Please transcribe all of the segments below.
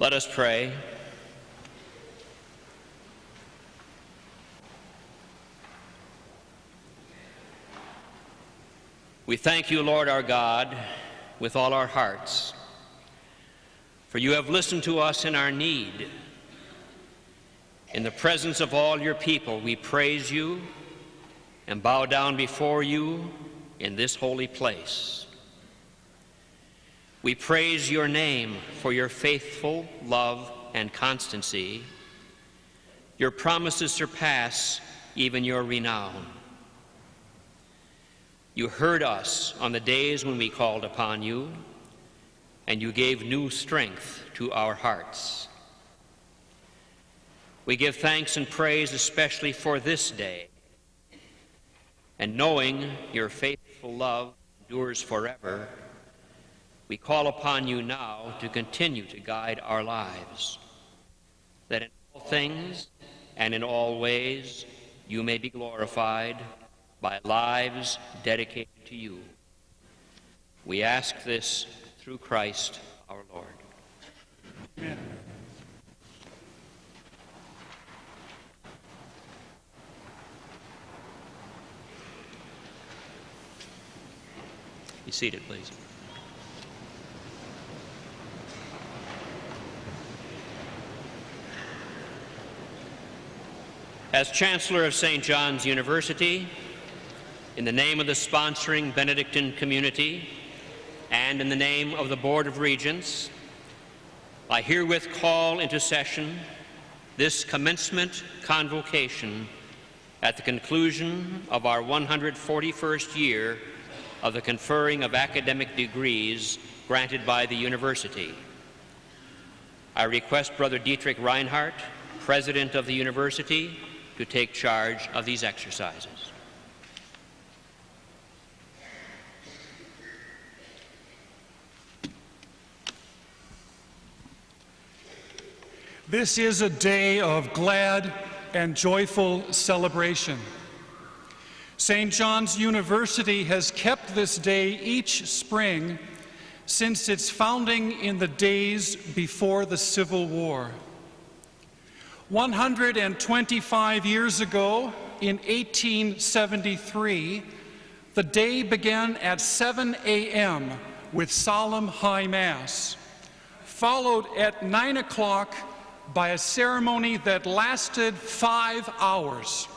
Let us pray. We thank you, Lord our God, with all our hearts, for you have listened to us in our need. In the presence of all your people, we praise you and bow down before you in this holy place. We praise your name for your faithful love and constancy. Your promises surpass even your renown. You heard us on the days when we called upon you, and you gave new strength to our hearts. We give thanks and praise especially for this day, and knowing your faithful love endures forever, we call upon you now to continue to guide our lives, that in all things and in all ways you may be glorified by lives dedicated to you. We ask this through Christ our Lord. Amen. Be seated, please. As Chancellor of St. John's University, in the name of the sponsoring Benedictine community, and in the name of the Board of Regents, I herewith call into session this commencement convocation at the conclusion of our 141st year of the conferring of academic degrees granted by the university. I request Brother Dietrich Reinhardt, President of the university, to take charge of these exercises. This is a day of glad and joyful celebration. St. John's University has kept this day each spring since its founding in the days before the Civil War. 125 years ago, in 1873, the day began at 7 a.m. with solemn high mass, followed at 9 o'clock by a ceremony that lasted 5 hours.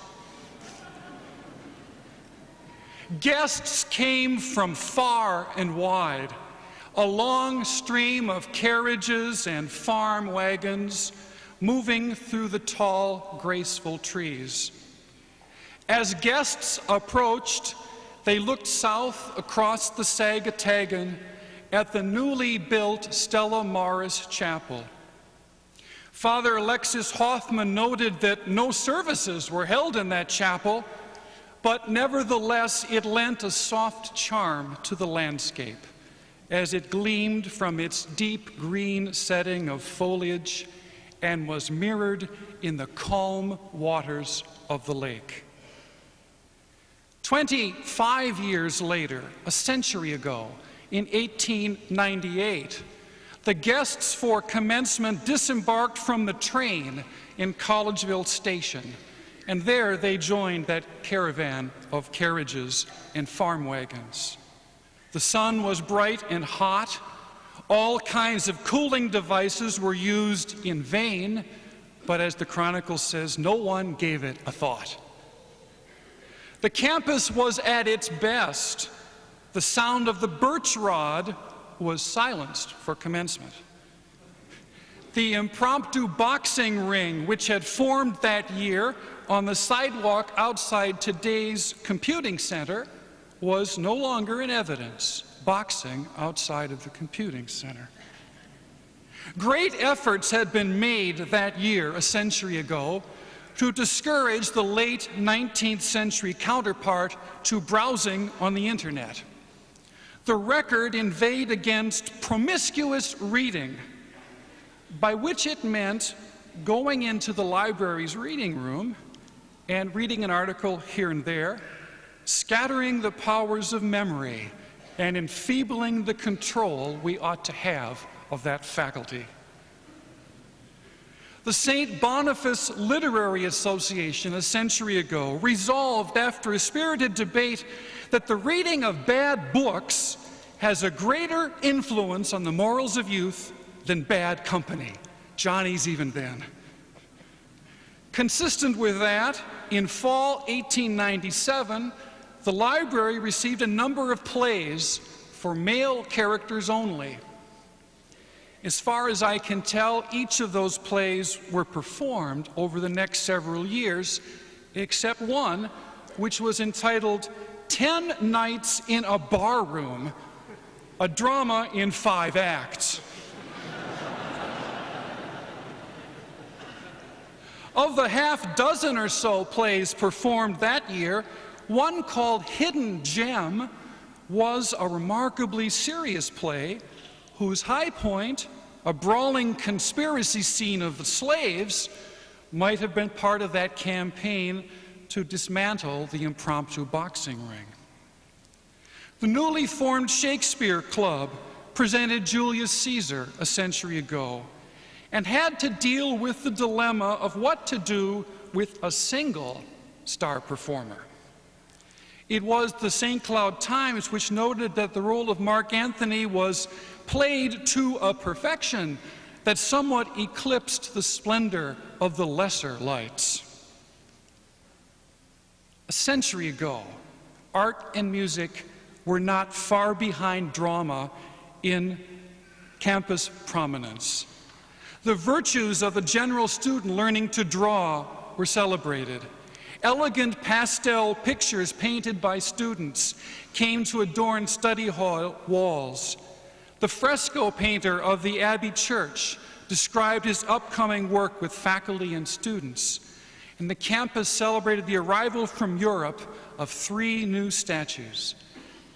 Guests came from far and wide. A long stream of carriages and farm wagons moving through the tall, graceful trees. As guests approached, they looked south across the Sagatagan at the newly built Stella Maris Chapel. Father Alexis Hoffman noted that no services were held in that chapel, but nevertheless it lent a soft charm to the landscape as it gleamed from its deep green setting of foliage and was mirrored in the calm waters of the lake. 25 years later, a century ago, in 1898, the guests for commencement disembarked from the train in Collegeville Station, and there they joined that caravan of carriages and farm wagons. The sun was bright and hot. All kinds of cooling devices were used in vain, but as the Chronicle says, no one gave it a thought. The campus was at its best. The sound of the birch rod was silenced for commencement. The impromptu boxing ring, which had formed that year on the sidewalk outside today's computing center, was no longer in evidence. Boxing outside of the computing center. Great efforts had been made that year, a century ago, to discourage the late 19th century counterpart to browsing on the internet. The record inveighed against promiscuous reading, by which it meant going into the library's reading room and reading an article here and there, scattering the powers of memory, and enfeebling the control we ought to have of that faculty. The St. Boniface Literary Association a century ago resolved, after a spirited debate, that the reading of bad books has a greater influence on the morals of youth than bad company. Johnny's even then. Consistent with that, in fall 1897, the library received a number of plays for male characters only. As far as I can tell, each of those plays were performed over the next several years, except one, which was entitled 10 Nights in a Bar Room, a drama in 5 acts. Of the half dozen or so plays performed that year, one called Hidden Gem was a remarkably serious play whose high point, a brawling conspiracy scene of the slaves, might have been part of that campaign to dismantle the impromptu boxing ring. The newly formed Shakespeare Club presented Julius Caesar a century ago and had to deal with the dilemma of what to do with a single star performer. It was the St. Cloud Times which noted that the role of Mark Antony was played to a perfection that somewhat eclipsed the splendor of the lesser lights. A century ago, art and music were not far behind drama in campus prominence. The virtues of a general student learning to draw were celebrated. Elegant pastel pictures painted by students came to adorn study hall walls. The fresco painter of the Abbey Church described his upcoming work with faculty and students. And the campus celebrated the arrival from Europe of 3 new statues,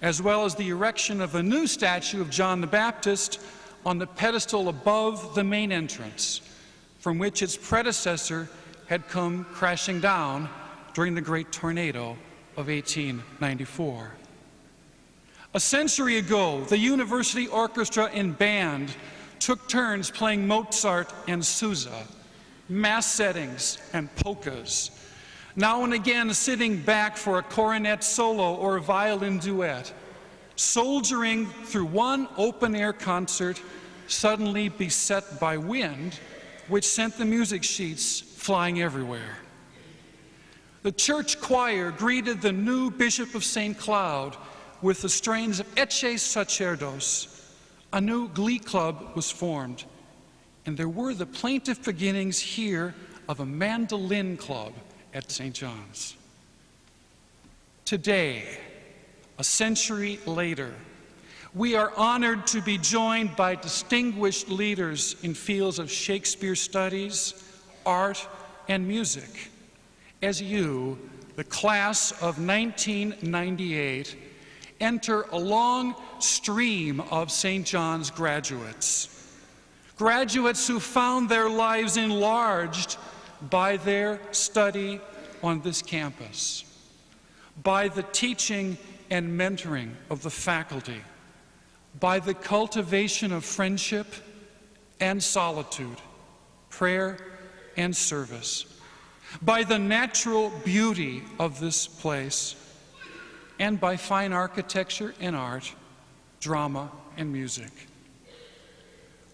as well as the erection of a new statue of John the Baptist on the pedestal above the main entrance, from which its predecessor had come crashing down during the great tornado of 1894. A century ago, the university orchestra and band took turns playing Mozart and Sousa, mass settings and polkas, now and again sitting back for a cornet solo or a violin duet, soldiering through one open-air concert suddenly beset by wind, which sent the music sheets flying everywhere. The church choir greeted the new Bishop of St. Cloud with the strains of Ecce Sacerdos. A new glee club was formed, and there were the plaintive beginnings here of a mandolin club at St. John's. Today, a century later, we are honored to be joined by distinguished leaders in fields of Shakespeare studies, art, and music, as you, the class of 1998, enter a long stream of St. John's graduates. Graduates who found their lives enlarged by their study on this campus, by the teaching and mentoring of the faculty, by the cultivation of friendship and solitude, prayer and service, by the natural beauty of this place, and by fine architecture and art, drama and music.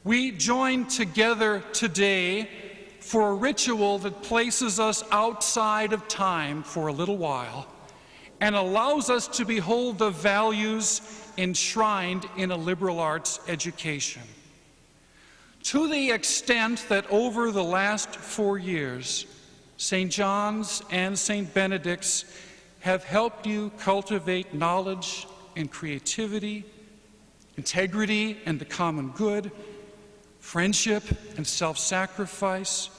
We join together today for a ritual that places us outside of time for a little while and allows us to behold the values enshrined in a liberal arts education. To the extent that over the last 4 years, St. John's and St. Benedict's have helped you cultivate knowledge and creativity, integrity and the common good, friendship and self-sacrifice.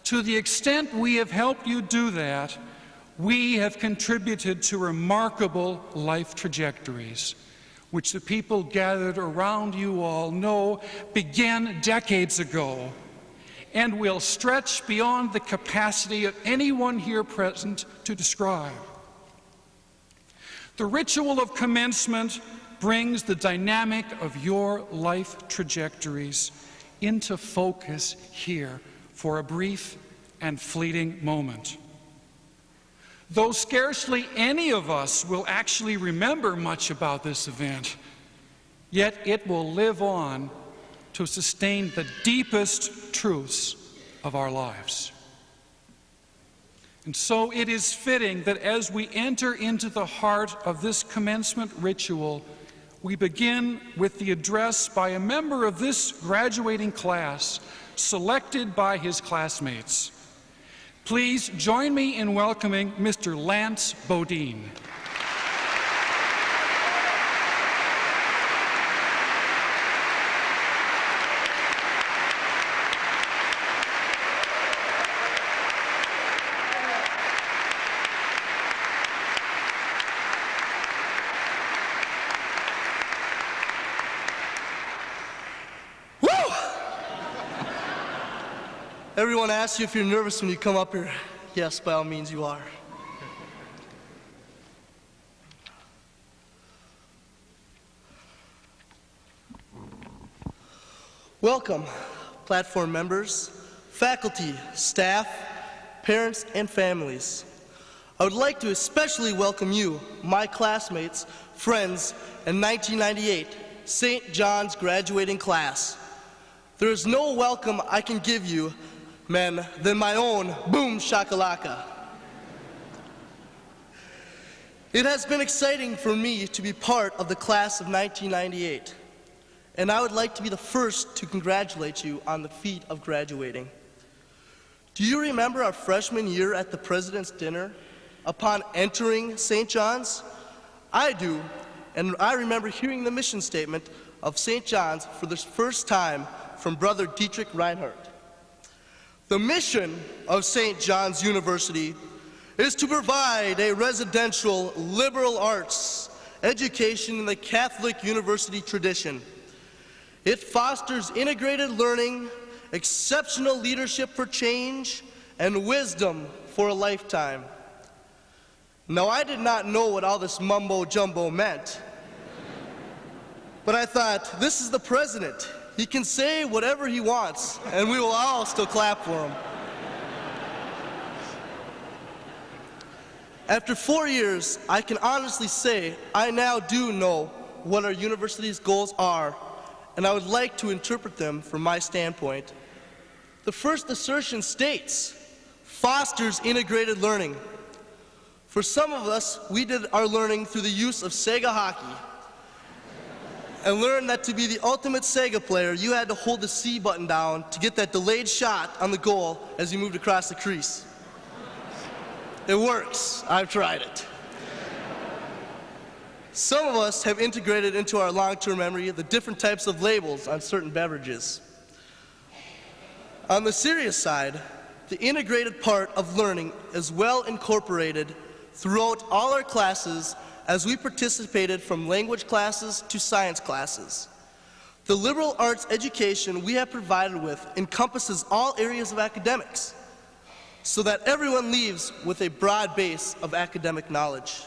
To the extent we have helped you do that, we have contributed to remarkable life trajectories, which the people gathered around you all know began decades ago and will stretch beyond the capacity of anyone here present to describe. The ritual of commencement brings the dynamic of your life trajectories into focus here for a brief and fleeting moment. Though scarcely any of us will actually remember much about this event, yet it will live on to sustain the deepest truths of our lives. And so it is fitting that as we enter into the heart of this commencement ritual, we begin with the address by a member of this graduating class selected by his classmates. Please join me in welcoming Mr. Lance Bodine. Everyone asks you if you're nervous when you come up here. Yes, by all means you are. Welcome, platform members, faculty, staff, parents, and families. I would like to especially welcome you, my classmates, friends, and 1998 St. John's graduating class. There is no welcome I can give you, men, than my own boom shakalaka. It has been exciting for me to be part of the class of 1998, and I would like to be the first to congratulate you on the feat of graduating. Do you remember our freshman year at the President's Dinner upon entering St. John's? I do, and I remember hearing the mission statement of St. John's for the first time from Brother Dietrich Reinhardt. The mission of St. John's University is to provide a residential liberal arts education in the Catholic university tradition. It fosters integrated learning, exceptional leadership for change, and wisdom for a lifetime. Now, I did not know what all this mumbo-jumbo meant, but I thought, this is the president. He can say whatever he wants, and we will all still clap for him. After 4 years, I can honestly say I now do know what our university's goals are, and I would like to interpret them from my standpoint. The first assertion states, fosters integrated learning. For some of us, we did our learning through the use of Sega hockey, and learned that to be the ultimate Sega player, you had to hold the C button down to get that delayed shot on the goal as you moved across the crease. It works. I've tried it. Some of us have integrated into our long-term memory the different types of labels on certain beverages. On the serious side, the integrated part of learning is well incorporated throughout all our classes as we participated from language classes to science classes. The liberal arts education we have provided with encompasses all areas of academics, so that everyone leaves with a broad base of academic knowledge.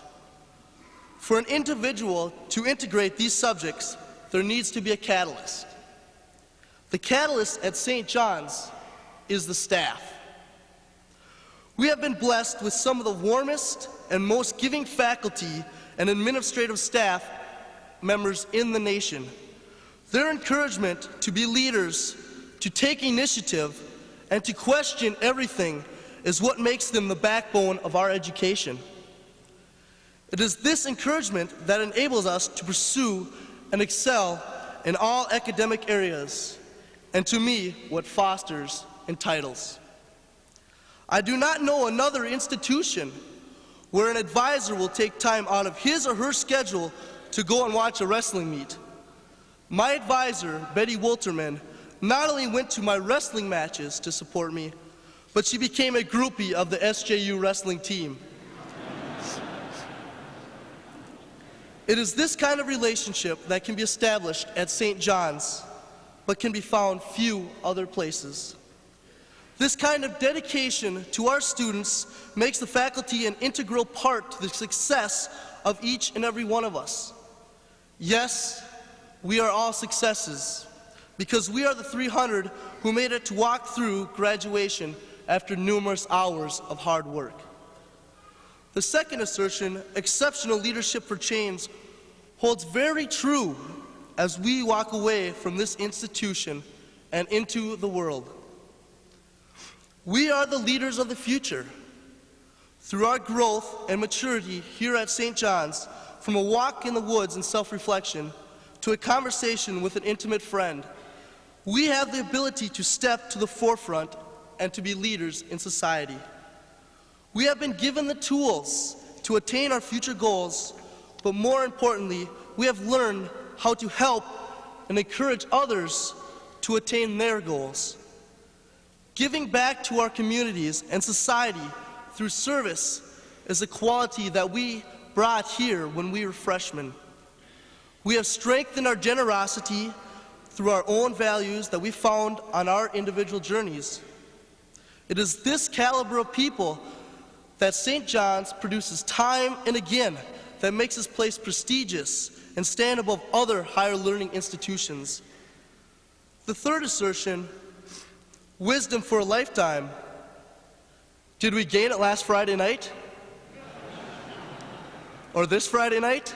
For an individual to integrate these subjects, there needs to be a catalyst. The catalyst at St. John's is the staff. We have been blessed with some of the warmest and most giving faculty and administrative staff members in the nation. Their encouragement to be leaders, to take initiative, and to question everything is what makes them the backbone of our education. It is this encouragement that enables us to pursue and excel in all academic areas, and to me, what fosters entitles. I do not know another institution where an advisor will take time out of his or her schedule to go and watch a wrestling meet. My advisor, Betty Wolterman, not only went to my wrestling matches to support me, but she became a groupie of the SJU wrestling team. It is this kind of relationship that can be established at St. John's, but can be found few other places. This kind of dedication to our students makes the faculty an integral part to the success of each and every one of us. Yes, we are all successes, because we are the 300 who made it to walk through graduation after numerous hours of hard work. The second assertion, exceptional leadership for change, holds very true as we walk away from this institution and into the world. We are the leaders of the future. Through our growth and maturity here at St. John's, from a walk in the woods and self-reflection to a conversation with an intimate friend, we have the ability to step to the forefront and to be leaders in society. We have been given the tools to attain our future goals, but more importantly, we have learned how to help and encourage others to attain their goals. Giving back to our communities and society through service is a quality that we brought here when we were freshmen. We have strengthened our generosity through our own values that we found on our individual journeys. It is this caliber of people that St. John's produces time and again that makes this place prestigious and stand above other higher learning institutions. The third assertion, wisdom for a lifetime. Did we gain it last Friday night? Or this Friday night?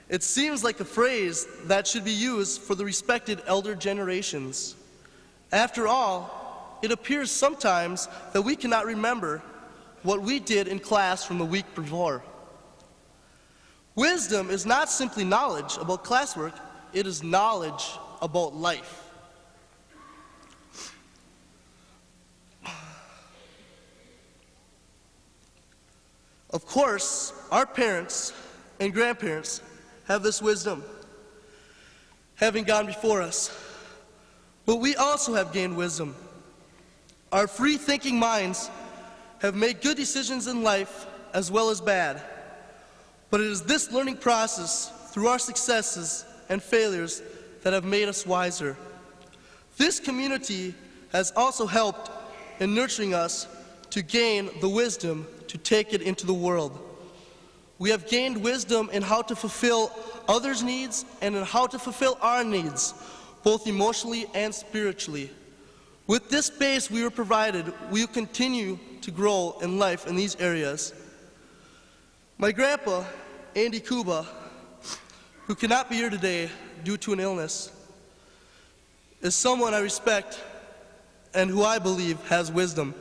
It seems like a phrase that should be used for the respected elder generations. After all, it appears sometimes that we cannot remember what we did in class from the week before. Wisdom is not simply knowledge about classwork, it is knowledge about life. Of course, our parents and grandparents have this wisdom, having gone before us. But we also have gained wisdom. Our free-thinking minds have made good decisions in life as well as bad. But it is this learning process through our successes and failures that have made us wiser. This community has also helped in nurturing us to gain the wisdom to take it into the world. We have gained wisdom in how to fulfill others' needs and in how to fulfill our needs, both emotionally and spiritually. With this base we were provided, we will continue to grow in life in these areas. My grandpa, Andy Kuba, who cannot be here today due to an illness, is someone I respect and who I believe has wisdom.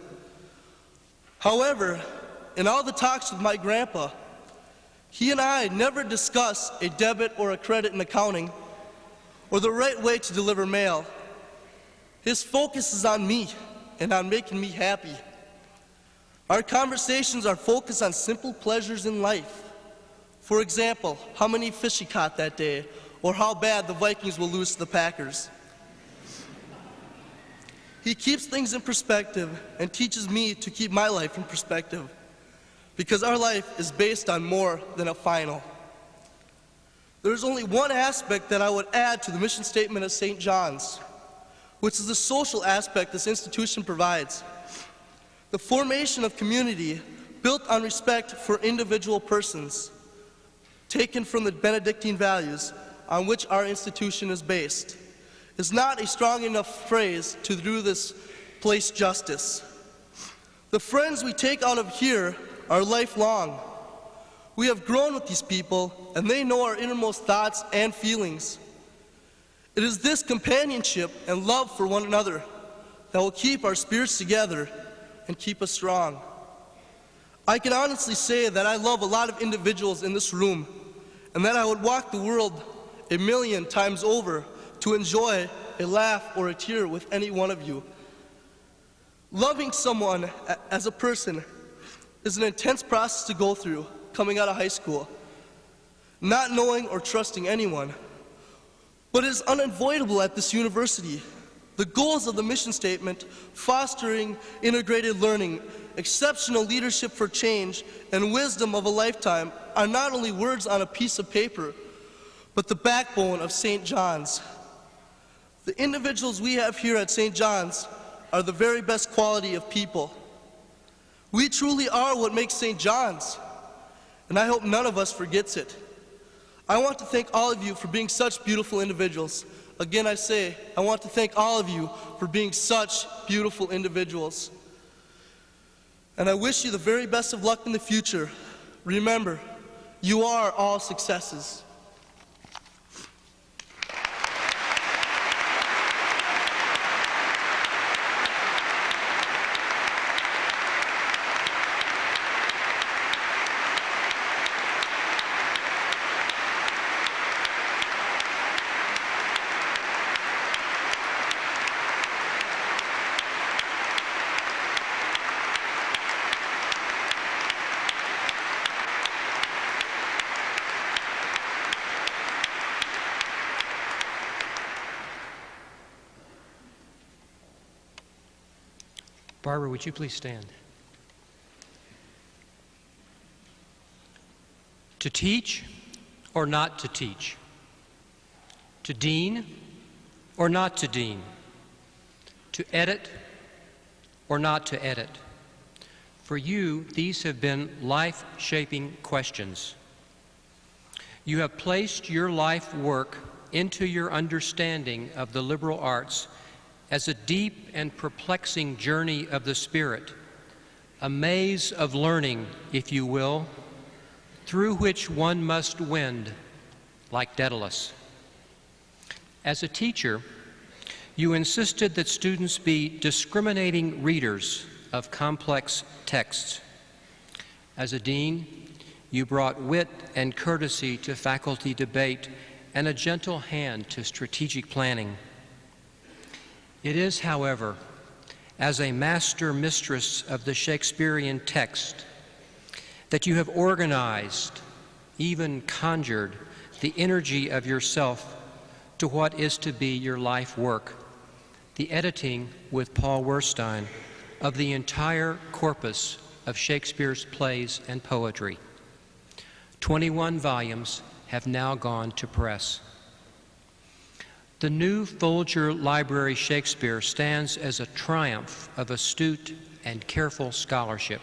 However, in all the talks with my grandpa, he and I never discuss a debit or a credit in accounting or the right way to deliver mail. His focus is on me and on making me happy. Our conversations are focused on simple pleasures in life. For example, how many fish he caught that day, or how bad the Vikings will lose to the Packers. He keeps things in perspective and teaches me to keep my life in perspective, because our life is based on more than a final. There's only one aspect that I would add to the mission statement of St. John's, which is the social aspect this institution provides. The formation of community built on respect for individual persons, taken from the Benedictine values on which our institution is based, is not a strong enough phrase to do this place justice. The friends we take out of here are lifelong. We have grown with these people, and they know our innermost thoughts and feelings. It is this companionship and love for one another that will keep our spirits together and keep us strong. I can honestly say that I love a lot of individuals in this room, and that I would walk the world 1,000,000 times over to enjoy a laugh or a tear with any one of you. Loving someone as a person is an intense process to go through coming out of high school, not knowing or trusting anyone. But it is unavoidable at this university. The goals of the mission statement, fostering integrated learning, exceptional leadership for change, and wisdom of a lifetime, are not only words on a piece of paper, but the backbone of St. John's. The individuals we have here at St. John's are the very best quality of people. We truly are what makes St. John's, and I hope none of us forgets it. I want to thank all of you for being such beautiful individuals. Again, I say, I want to thank all of you for being such beautiful individuals. And I wish you the very best of luck in the future. Remember, you are all successes. Barbara, would you please stand? To teach or not to teach? To dean or not to dean? To edit or not to edit? For you, these have been life-shaping questions. You have placed your life work into your understanding of the liberal arts as a deep and perplexing journey of the Spirit, a maze of learning, if you will, through which one must wend, like Daedalus. As a teacher, you insisted that students be discriminating readers of complex texts. As a dean, you brought wit and courtesy to faculty debate and a gentle hand to strategic planning. It is, however, as a master mistress of the Shakespearean text that you have organized, even conjured, the energy of yourself to what is to be your life work, the editing with Paul Werstein of the entire corpus of Shakespeare's plays and poetry. 21 volumes have now gone to press. The new Folger Library Shakespeare stands as a triumph of astute and careful scholarship.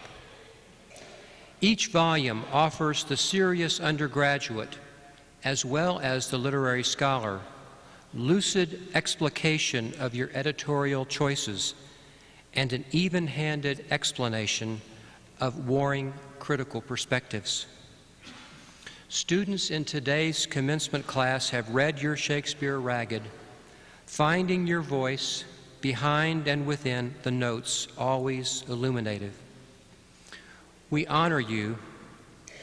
Each volume offers the serious undergraduate, as well as the literary scholar, lucid explication of your editorial choices and an even-handed explanation of warring critical perspectives. Students in today's commencement class have read your Shakespeare ragged, finding your voice behind and within the notes, always illuminative. We honor you,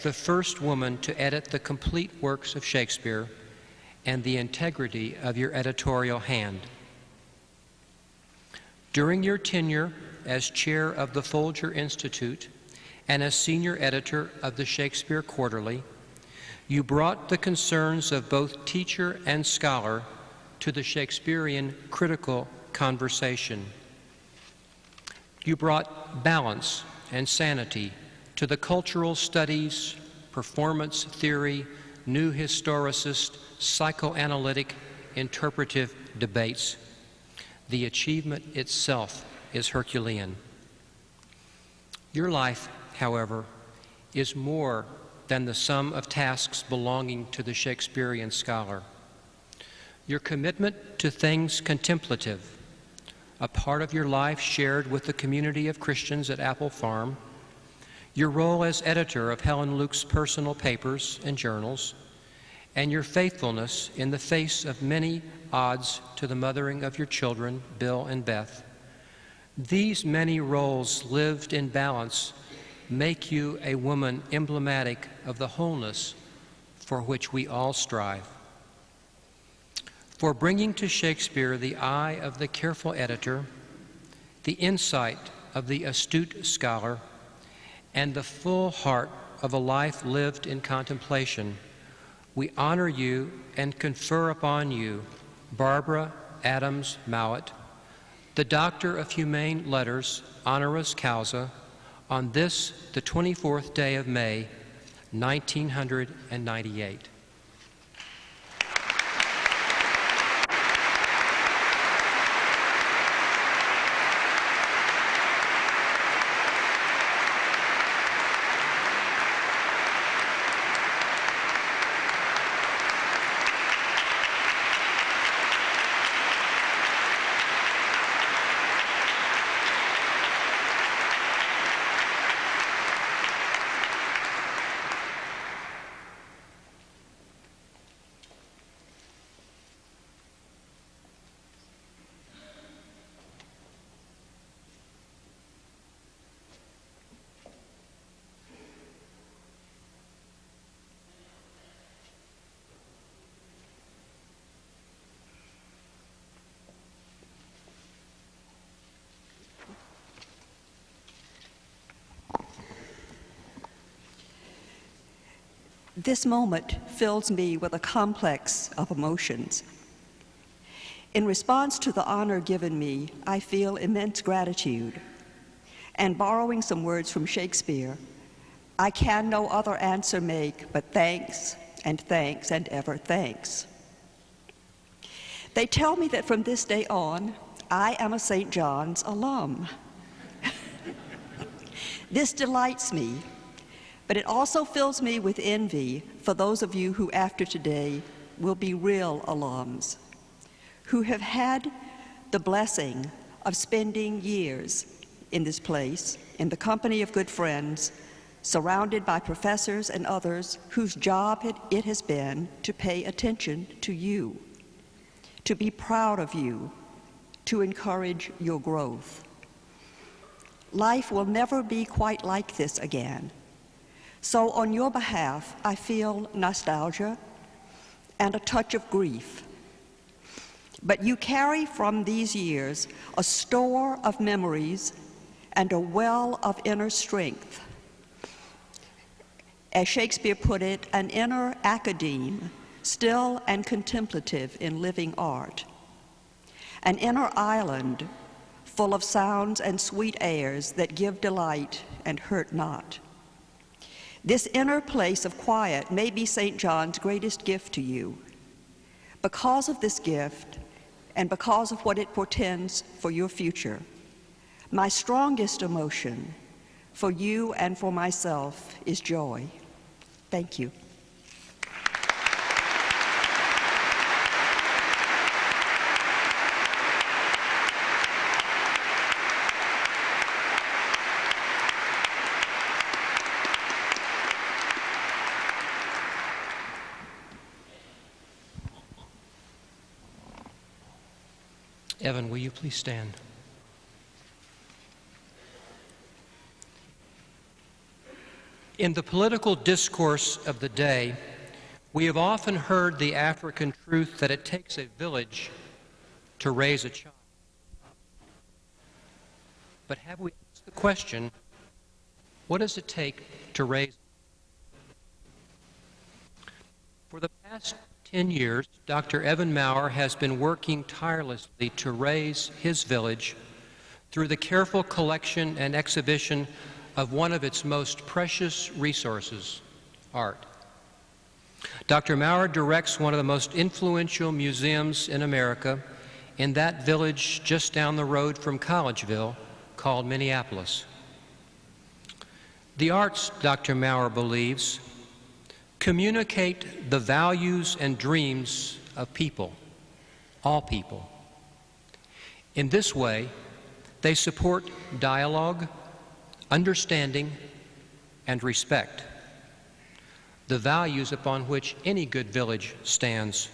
the first woman to edit the complete works of Shakespeare, and the integrity of your editorial hand. During your tenure as chair of the Folger Institute and as senior editor of the Shakespeare Quarterly, you brought the concerns of both teacher and scholar to the Shakespearean critical conversation. You brought balance and sanity to the cultural studies, performance theory, new historicist, psychoanalytic, interpretive debates. The achievement itself is Herculean. Your life, however, is more than the sum of tasks belonging to the Shakespearean scholar. Your commitment to things contemplative, a part of your life shared with the community of Christians at Apple Farm, your role as editor of Helen Luke's personal papers and journals, and your faithfulness in the face of many odds to the mothering of your children, Bill and Beth. These many roles lived in balance make you a woman emblematic of the wholeness for which we all strive. For bringing to Shakespeare the eye of the careful editor, the insight of the astute scholar, and the full heart of a life lived in contemplation, we honor you and confer upon you Barbara Adams Mowat, the Doctor of Humane Letters, honoris causa, on this, the 24th day of May, 1998. This moment fills me with a complex of emotions. In response to the honor given me, I feel immense gratitude. And borrowing some words from Shakespeare, I can no other answer make but thanks and ever thanks. They tell me that from this day on, I am a St. John's alum. This delights me, but it also fills me with envy for those of you who after today will be real alums, who have had the blessing of spending years in this place, in the company of good friends, surrounded by professors and others whose job it has been to pay attention to you, to be proud of you, to encourage your growth. Life will never be quite like this again. So on your behalf, I feel nostalgia and a touch of grief. But you carry from these years a store of memories and a well of inner strength. As Shakespeare put it, an inner academe, still and contemplative in living art. An inner island full of sounds and sweet airs that give delight and hurt not. This inner place of quiet may be St. John's greatest gift to you. Because of this gift, and because of what it portends for your future, my strongest emotion for you and for myself is joy. Thank you. Evan, will you please stand? In the political discourse of the day, we have often heard the African truth that it takes a village to raise a child. But have we asked the question, what does it take to raise? For the past 10 years, Dr. Evan Maurer has been working tirelessly to raise his village through the careful collection and exhibition of one of its most precious resources, art. Dr. Maurer directs one of the most influential museums in America in that village just down the road from Collegeville called Minneapolis. The arts, Dr. Maurer believes, communicate the values and dreams of people, all people. In this way, they support dialogue, understanding, and respect, the values upon which any good village stands,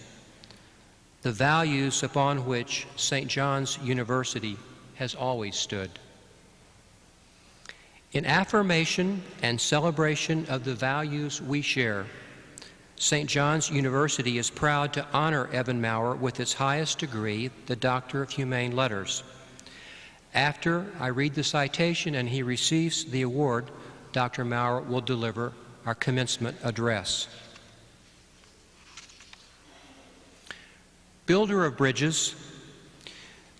the values upon which St. John's University has always stood. In affirmation and celebration of the values we share, St. John's University is proud to honor Evan Maurer with its highest degree, the Doctor of Humane Letters. After I read the citation and he receives the award, Dr. Maurer will deliver our commencement address. Builder of bridges,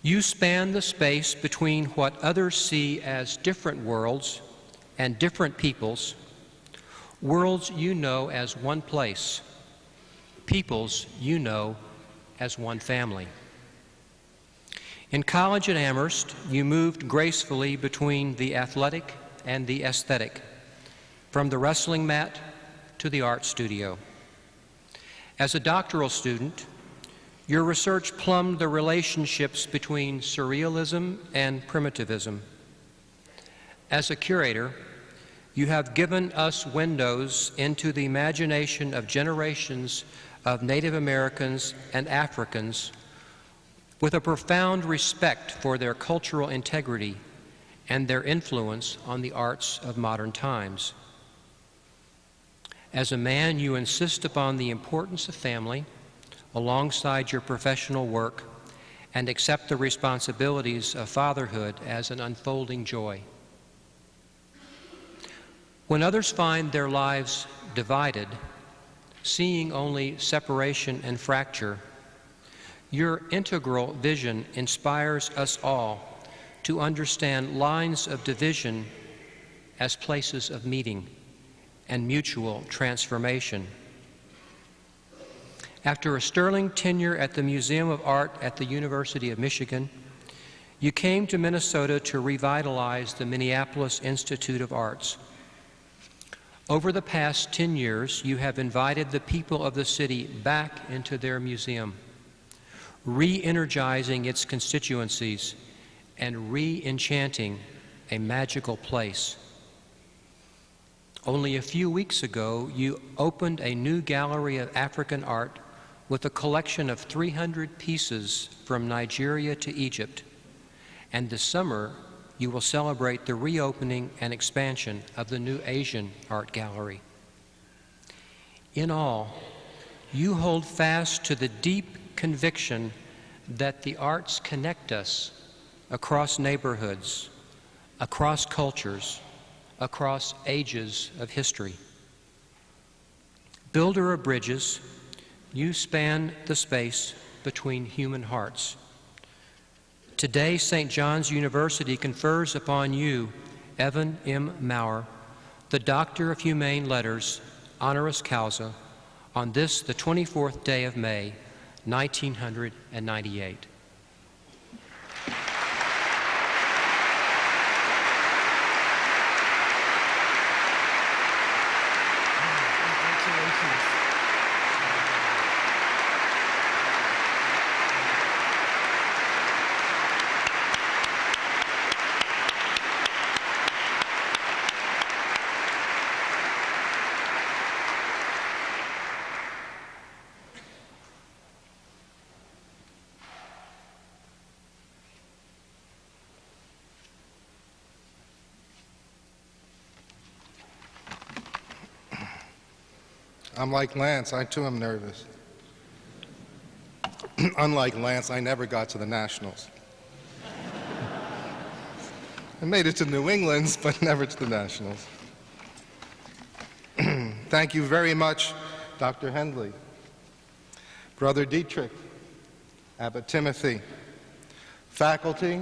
you span the space between what others see as different worlds and different peoples, worlds you know as one place, peoples you know as one family. In college at Amherst, you moved gracefully between the athletic and the aesthetic, from the wrestling mat to the art studio. As a doctoral student, your research plumbed the relationships between surrealism and primitivism. As a curator, you have given us windows into the imagination of generations of Native Americans and Africans with a profound respect for their cultural integrity and their influence on the arts of modern times. As a man, you insist upon the importance of family alongside your professional work and accept the responsibilities of fatherhood as an unfolding joy. When others find their lives divided, seeing only separation and fracture, your integral vision inspires us all to understand lines of division as places of meeting and mutual transformation. After a sterling tenure at the Museum of Art at the University of Michigan, you came to Minnesota to revitalize the Minneapolis Institute of Arts. Over the past 10 years, you have invited the people of the city back into their museum, re-energizing its constituencies and re-enchanting a magical place. Only a few weeks ago, you opened a new gallery of African art with a collection of 300 pieces from Nigeria to Egypt. And this summer, you will celebrate the reopening and expansion of the new Asian art gallery. In all, you hold fast to the deep conviction that the arts connect us across neighborhoods, across cultures, across ages of history. Builder of bridges, you span the space between human hearts. Today, St. John's University confers upon you, Evan M. Maurer, the Doctor of Humane Letters, honoris causa, on this, the 24th day of May, 1998. I'm like Lance, I too am nervous. Unlike Lance, I never got to the Nationals. I made it to New England, but never to the Nationals. Thank you very much, Dr. Hendley, Brother Dietrich, Abbot Timothy, faculty,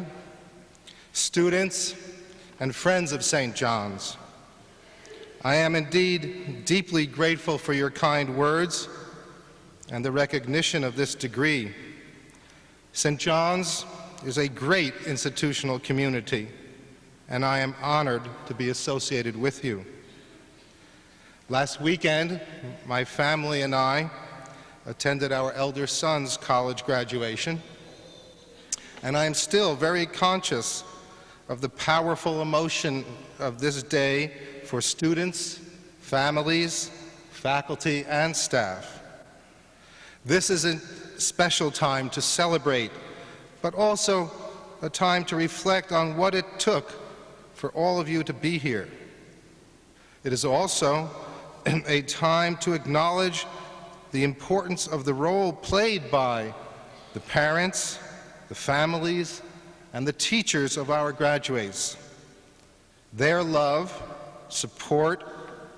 students, and friends of St. John's. I am indeed deeply grateful for your kind words and the recognition of this degree. St. John's is a great institutional community, and I am honored to be associated with you. Last weekend, my family and I attended our elder son's college graduation, and I am still very conscious of the powerful emotion of this day for students, families, faculty, and staff. This is a special time to celebrate, but also a time to reflect on what it took for all of you to be here. It is also a time to acknowledge the importance of the role played by the parents, the families, and the teachers of our graduates. Their love, support,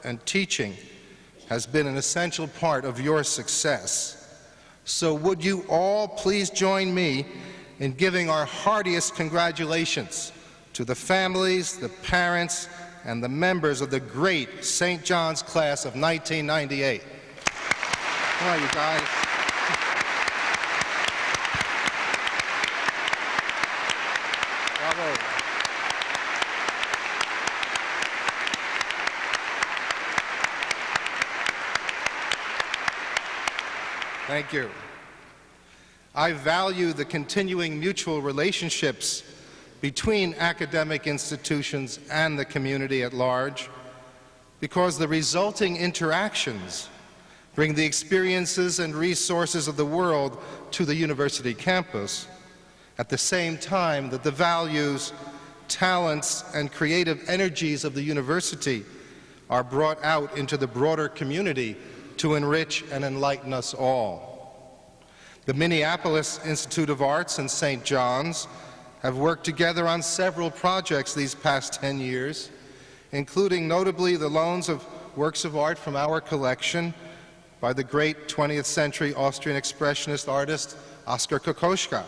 and teaching has been an essential part of your success. So would you all please join me in giving our heartiest congratulations to the families, the parents, and the members of the great St. John's class of 1998. Come on, you guys. Bravo. Thank you. I value the continuing mutual relationships between academic institutions and the community at large because the resulting interactions bring the experiences and resources of the world to the university campus at the same time that the values, talents, and creative energies of the university are brought out into the broader community to enrich and enlighten us all. The Minneapolis Institute of Arts and St. John's have worked together on several projects these past 10 years, including notably the loans of works of art from our collection by the great 20th century Austrian expressionist artist Oskar Kokoschka.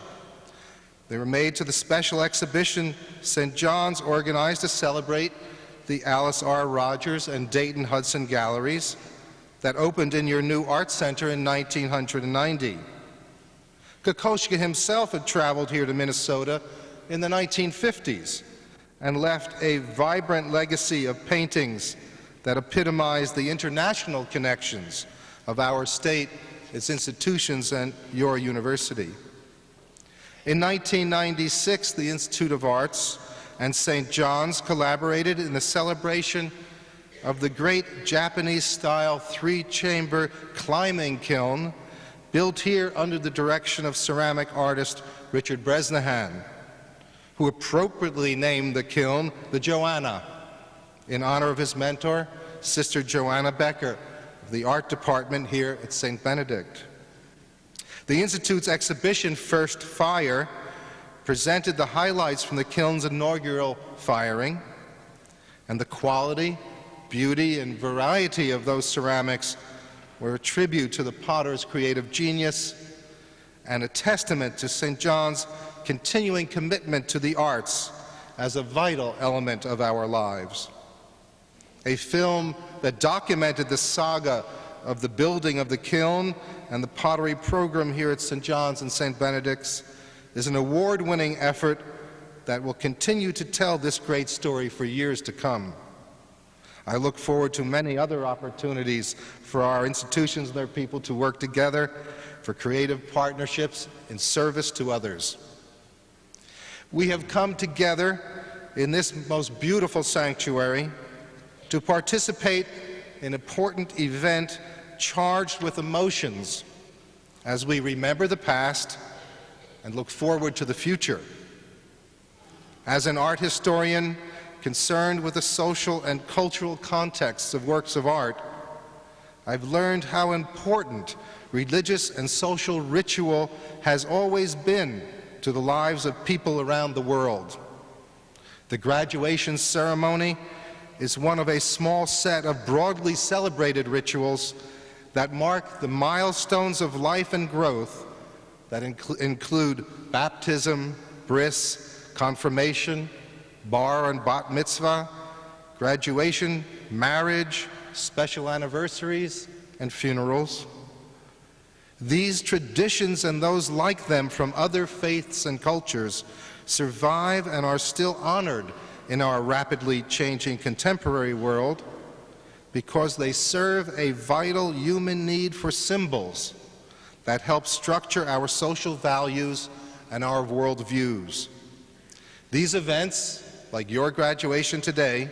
They were made to the special exhibition St. John's organized to celebrate the Alice R. Rogers and Dayton Hudson Galleries that opened in your new art center in 1990. Kokoschka himself had traveled here to Minnesota in the 1950s and left a vibrant legacy of paintings that epitomized the international connections of our state, its institutions, and your university. In 1996, the Institute of Arts and St. John's collaborated in the celebration of the great Japanese-style three-chamber climbing kiln built here under the direction of ceramic artist Richard Bresnahan, who appropriately named the kiln the Joanna in honor of his mentor, Sister Joanna Becker, of the art department here at St. Benedict. The Institute's exhibition, First Fire, presented the highlights from the kiln's inaugural firing, and the quality, beauty, and variety of those ceramics were a tribute to the potter's creative genius and a testament to St. John's continuing commitment to the arts as a vital element of our lives. A film that documented the saga of the building of the kiln and the pottery program here at St. John's and St. Benedict's is an award-winning effort that will continue to tell this great story for years to come. I look forward to many other opportunities for our institutions and their people to work together for creative partnerships in service to others. We have come together in this most beautiful sanctuary to participate in an important event charged with emotions as we remember the past and look forward to the future. As an art historian concerned with the social and cultural contexts of works of art, I've learned how important religious and social ritual has always been to the lives of people around the world. The graduation ceremony is one of a small set of broadly celebrated rituals that mark the milestones of life and growth that include baptism, bris, confirmation, bar and bat mitzvah, graduation, marriage, special anniversaries, and funerals. These traditions and those like them from other faiths and cultures survive and are still honored in our rapidly changing contemporary world because they serve a vital human need for symbols that help structure our social values and our worldviews. These events, like your graduation today,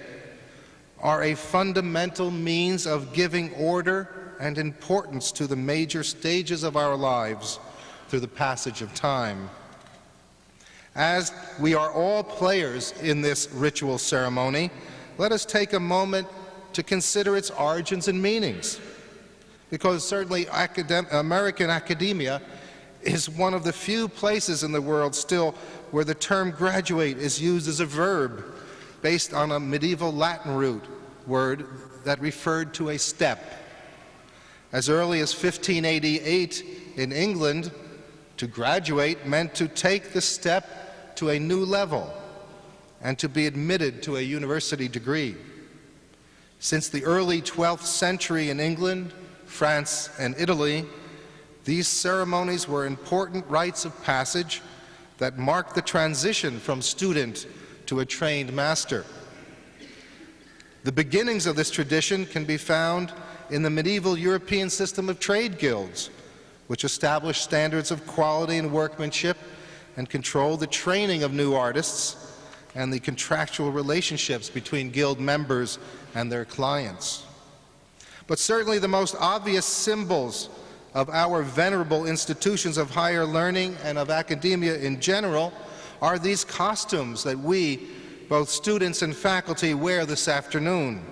are a fundamental means of giving order and importance to the major stages of our lives through the passage of time. As we are all players in this ritual ceremony, let us take a moment to consider its origins and meanings, because certainly American academia is one of the few places in the world still where the term graduate is used as a verb based on a medieval Latin root word that referred to a step. As early as 1588 in England, to graduate meant to take the step to a new level and to be admitted to a university degree. Since the early 12th century in England, France, and Italy, these ceremonies were important rites of passage that marked the transition from student to a trained master. The beginnings of this tradition can be found in the medieval European system of trade guilds, which established standards of quality and workmanship and controlled the training of new artists and the contractual relationships between guild members and their clients. But certainly the most obvious symbols of our venerable institutions of higher learning and of academia in general are these costumes that we, both students and faculty, wear this afternoon.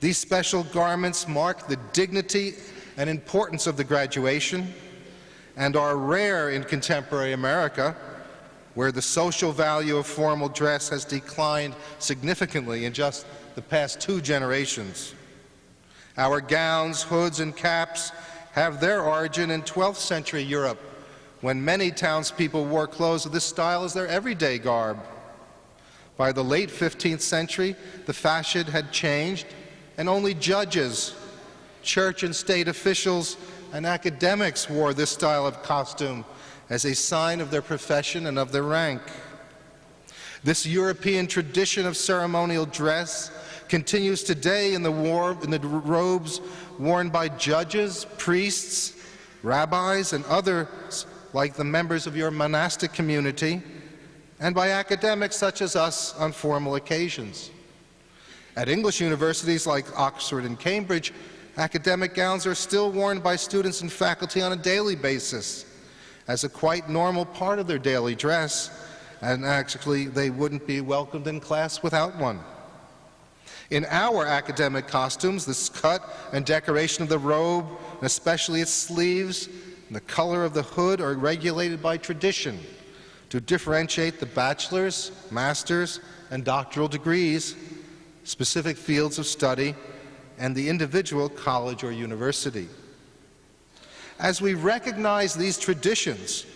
These special garments mark the dignity and importance of the graduation and are rare in contemporary America, where the social value of formal dress has declined significantly in just the past 2 generations. Our gowns, hoods, and caps have their origin in 12th century Europe, when many townspeople wore clothes of this style as their everyday garb. By the late 15th century, the fashion had changed, and only judges, church and state officials, and academics wore this style of costume as a sign of their profession and of their rank. This European tradition of ceremonial dress continues today in the robes worn by judges, priests, rabbis, and others like the members of your monastic community, and by academics such as us on formal occasions. At English universities like Oxford and Cambridge, academic gowns are still worn by students and faculty on a daily basis as a quite normal part of their daily dress, and actually they wouldn't be welcomed in class without one. In our academic costumes, the cut and decoration of the robe, and especially its sleeves, and the color of the hood are regulated by tradition to differentiate the bachelor's, master's, and doctoral degrees, specific fields of study, and the individual college or university. As we recognize these traditions,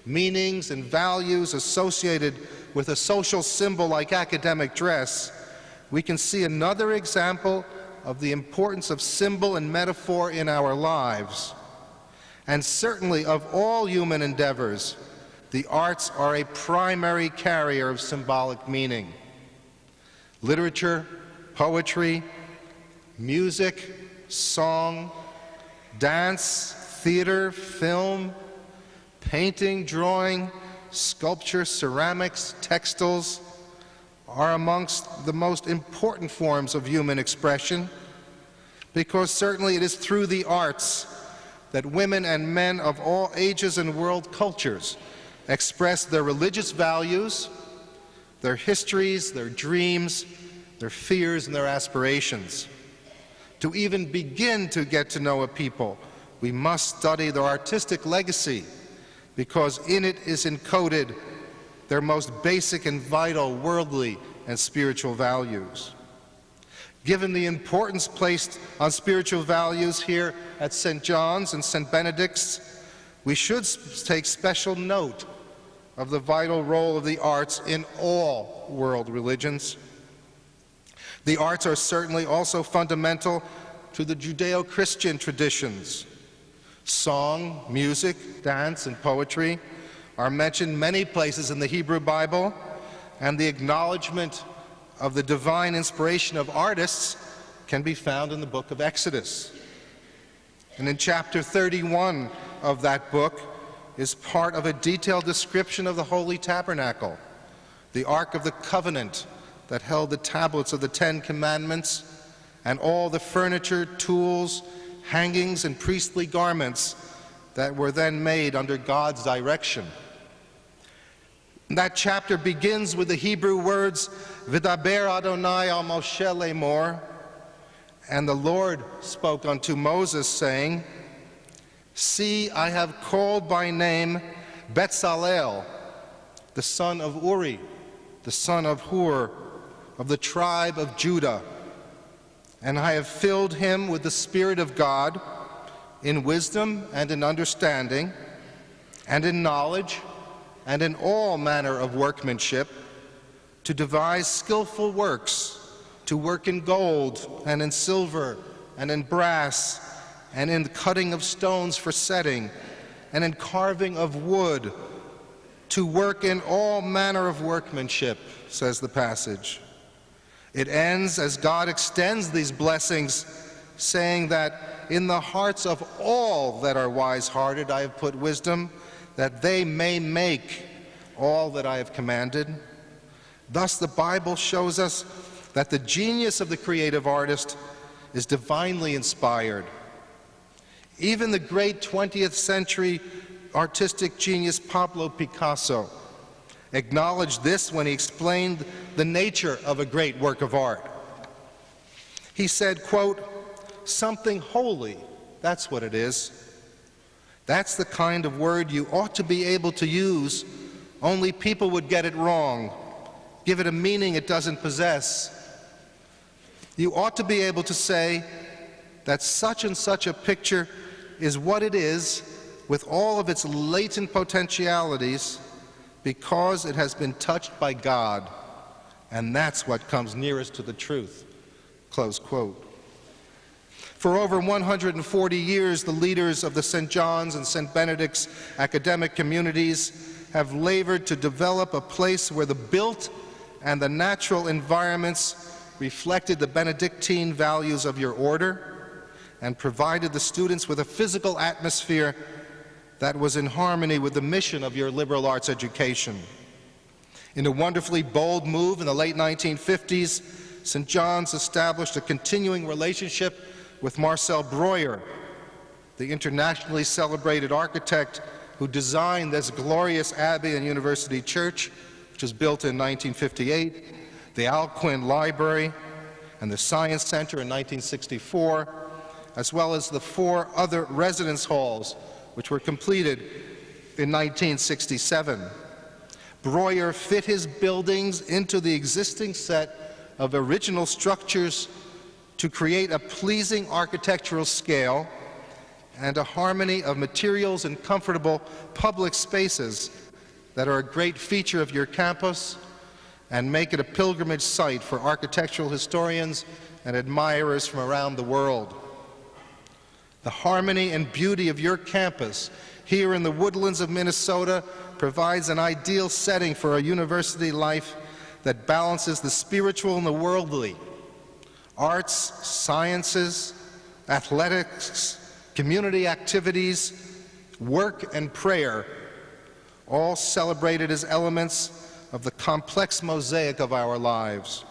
meanings, and values associated with a social symbol like academic dress, we can see another example of the importance of symbol and metaphor in our lives. And certainly of all human endeavors, the arts are a primary carrier of symbolic meaning. Literature, poetry, music, song, dance, theater, film, painting, drawing, sculpture, ceramics, textiles are amongst the most important forms of human expression, because certainly it is through the arts that women and men of all ages and world cultures express their religious values, their histories, their dreams, their fears, and their aspirations. To even begin to get to know a people, we must study their artistic legacy, because in it is encoded their most basic and vital worldly and spiritual values. Given the importance placed on spiritual values here at St. John's and St. Benedict's, we should take special note of the vital role of the arts in all world religions. The arts are certainly also fundamental to the Judeo-Christian traditions. Song, music, dance, and poetry are mentioned many places in the Hebrew Bible, and the acknowledgement of the divine inspiration of artists can be found in the book of Exodus. And in chapter 31 of that book is part of a detailed description of the Holy Tabernacle, the Ark of the Covenant that held the tablets of the Ten Commandments, and all the furniture, tools, hangings, and priestly garments that were then made under God's direction. That chapter begins with the Hebrew words, V'daber Adonai al Moshe lemor, and the Lord spoke unto Moses, saying, See, I have called by name Betzalel, the son of Uri, the son of Hur, of the tribe of Judah, and I have filled him with the Spirit of God, in wisdom and in understanding, and in knowledge, and in all manner of workmanship, to devise skillful works, to work in gold, and in silver, and in brass, and in the cutting of stones for setting, and in carving of wood, to work in all manner of workmanship, says the passage. It ends as God extends these blessings, saying that in the hearts of all that are wise-hearted I have put wisdom, that they may make all that I have commanded. Thus the Bible shows us that the genius of the creative artist is divinely inspired. Even the great 20th century artistic genius Pablo Picasso acknowledged this when he explained the nature of a great work of art. He said, quote, something holy, that's what it is. That's the kind of word you ought to be able to use, only people would get it wrong, give it a meaning it doesn't possess. You ought to be able to say, that such and such a picture is what it is with all of its latent potentialities because it has been touched by God, and that's what comes nearest to the truth." Close quote. For over 140 years, the leaders of the St. John's and St. Benedict's academic communities have labored to develop a place where the built and the natural environments reflected the Benedictine values of your order and provided the students with a physical atmosphere that was in harmony with the mission of your liberal arts education. In a wonderfully bold move in the late 1950s, St. John's established a continuing relationship with Marcel Breuer, the internationally celebrated architect who designed this glorious abbey and university church, which was built in 1958, the Alcuin Library, and the Science Center in 1964, as well as the 4 other residence halls, which were completed in 1967. Breuer fit his buildings into the existing set of original structures to create a pleasing architectural scale and a harmony of materials and comfortable public spaces that are a great feature of your campus and make it a pilgrimage site for architectural historians and admirers from around the world. The harmony and beauty of your campus here in the woodlands of Minnesota provides an ideal setting for a university life that balances the spiritual and the worldly, arts, sciences, athletics, community activities, work, and prayer, all celebrated as elements of the complex mosaic of our lives.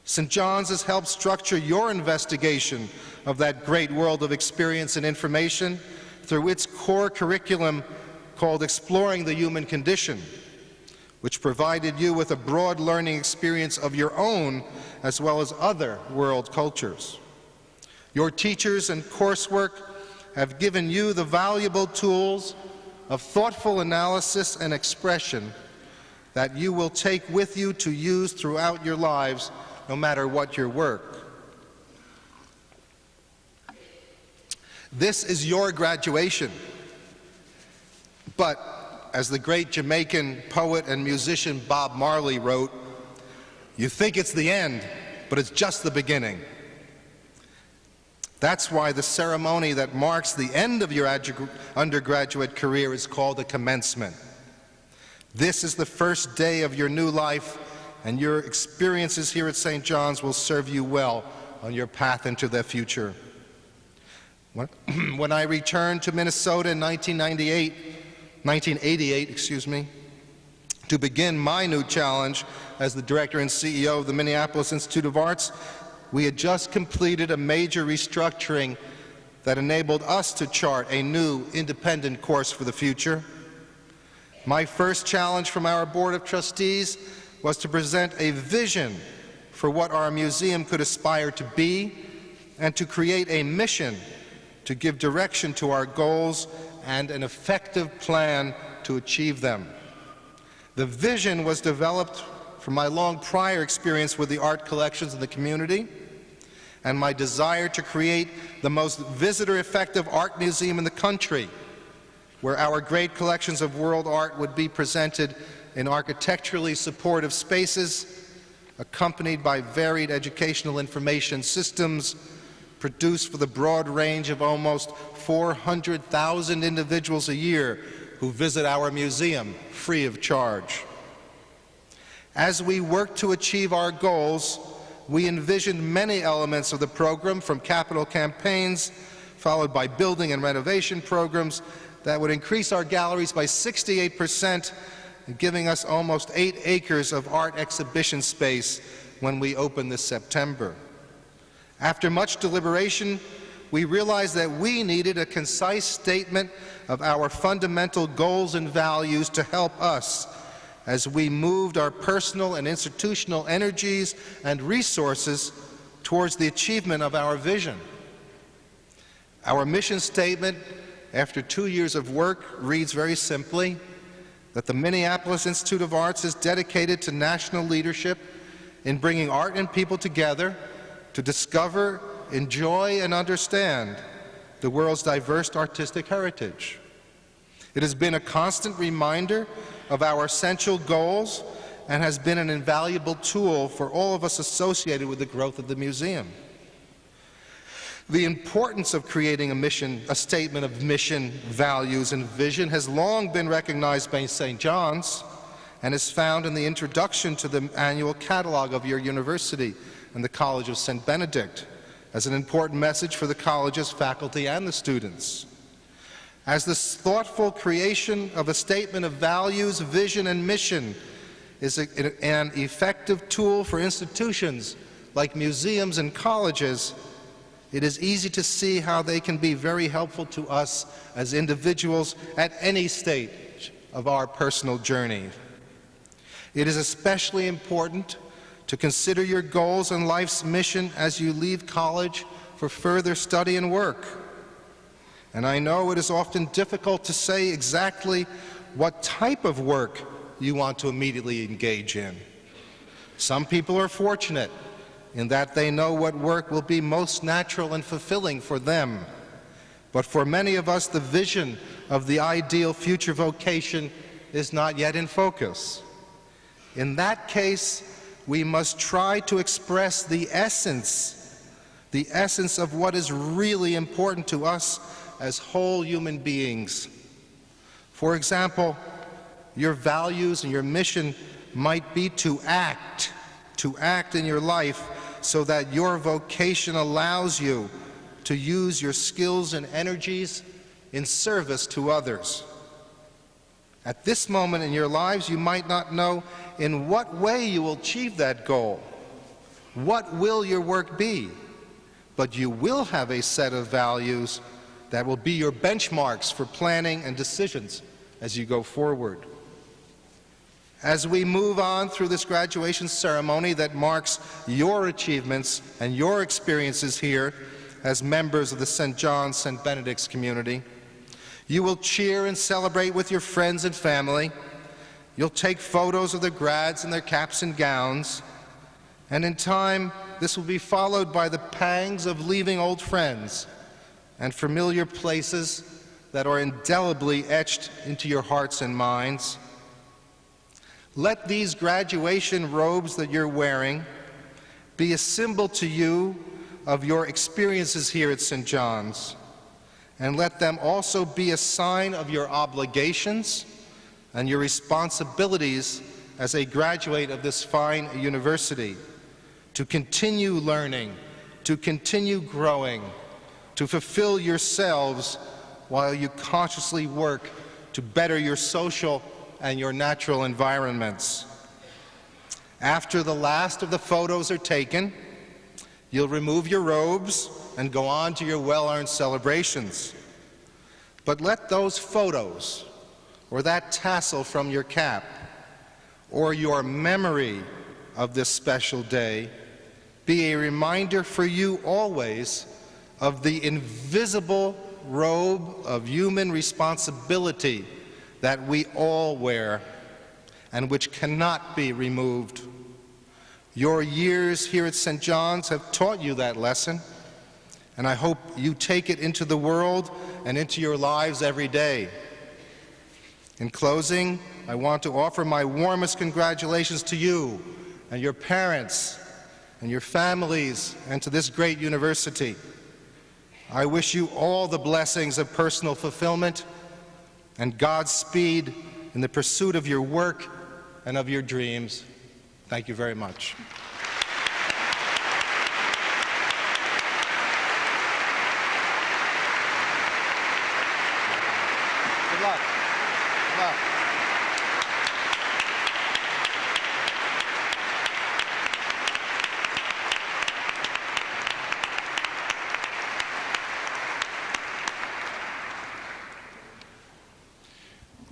St. John's has helped structure your investigation of that great world of experience and information through its core curriculum called Exploring the Human Condition, which provided you with a broad learning experience of your own as well as other world cultures. Your teachers and coursework have given you the valuable tools of thoughtful analysis and expression that you will take with you to use throughout your lives, no matter what your work. This is your graduation. But, as the great Jamaican poet and musician Bob Marley wrote, you think it's the end, but it's just the beginning. That's why the ceremony that marks the end of your undergraduate career is called a commencement. This is the first day of your new life, and your experiences here at St. John's will serve you well on your path into the future. When I returned to Minnesota in 1988, to begin my new challenge as the director and CEO of the Minneapolis Institute of Arts, we had just completed a major restructuring that enabled us to chart a new independent course for the future. My first challenge from our Board of Trustees was to present a vision for what our museum could aspire to be and to create a mission to give direction to our goals and an effective plan to achieve them. The vision was developed from my long prior experience with the art collections in the community and my desire to create the most visitor-effective art museum in the country, where our great collections of world art would be presented in architecturally supportive spaces, accompanied by varied educational information systems produced for the broad range of almost 400,000 individuals a year who visit our museum free of charge. As we work to achieve our goals, we envisioned many elements of the program, from capital campaigns, followed by building and renovation programs that would increase our galleries by 68%, giving us almost 8 acres of art exhibition space when we open this September. After much deliberation, we realized that we needed a concise statement of our fundamental goals and values to help us as we moved our personal and institutional energies and resources towards the achievement of our vision. Our mission statement, after 2 years of work, reads very simply that the Minneapolis Institute of Arts is dedicated to national leadership in bringing art and people together to discover, enjoy, and understand the world's diverse artistic heritage. It has been a constant reminder of our essential goals and has been an invaluable tool for all of us associated with the growth of the museum. The importance of creating a statement of mission, values, and vision has long been recognized by St. John's and is found in the introduction to the annual catalog of your university and the College of St. Benedict as an important message for the college's faculty and the students. As the thoughtful creation of a statement of values, vision, and mission is an effective tool for institutions like museums and colleges, it is easy to see how they can be very helpful to us as individuals at any stage of our personal journey. It is especially important to consider your goals and life's mission as you leave college for further study and work. And I know it is often difficult to say exactly what type of work you want to immediately engage in. Some people are fortunate in that they know what work will be most natural and fulfilling for them. But for many of us, the vision of the ideal future vocation is not yet in focus. In that case, we must try to express the essence of what is really important to us as whole human beings. For example, your values and your mission might be to act in your life so that your vocation allows you to use your skills and energies in service to others. At this moment in your lives, you might not know in what way you will achieve that goal. What will your work be? But you will have a set of values that will be your benchmarks for planning and decisions as you go forward. As we move on through this graduation ceremony that marks your achievements and your experiences here as members of the St. John's St. Benedict's community, you will cheer and celebrate with your friends and family. You'll take photos of the grads in their caps and gowns, and in time, this will be followed by the pangs of leaving old friends and familiar places that are indelibly etched into your hearts and minds. Let these graduation robes that you're wearing be a symbol to you of your experiences here at St. John's, and let them also be a sign of your obligations and your responsibilities as a graduate of this fine university, to continue learning, to continue growing, to fulfill yourselves while you consciously work to better your social and your natural environments. After the last of the photos are taken, you'll remove your robes and go on to your well-earned celebrations. But let those photos, or that tassel from your cap, or your memory of this special day be a reminder for you always of the invisible robe of human responsibility that we all wear and which cannot be removed. Your years here at St. John's have taught you that lesson, and I hope you take it into the world and into your lives every day. In closing, I want to offer my warmest congratulations to you and your parents and your families and to this great university. I wish you all the blessings of personal fulfillment and Godspeed in the pursuit of your work and of your dreams. Thank you very much. Good luck. Good luck.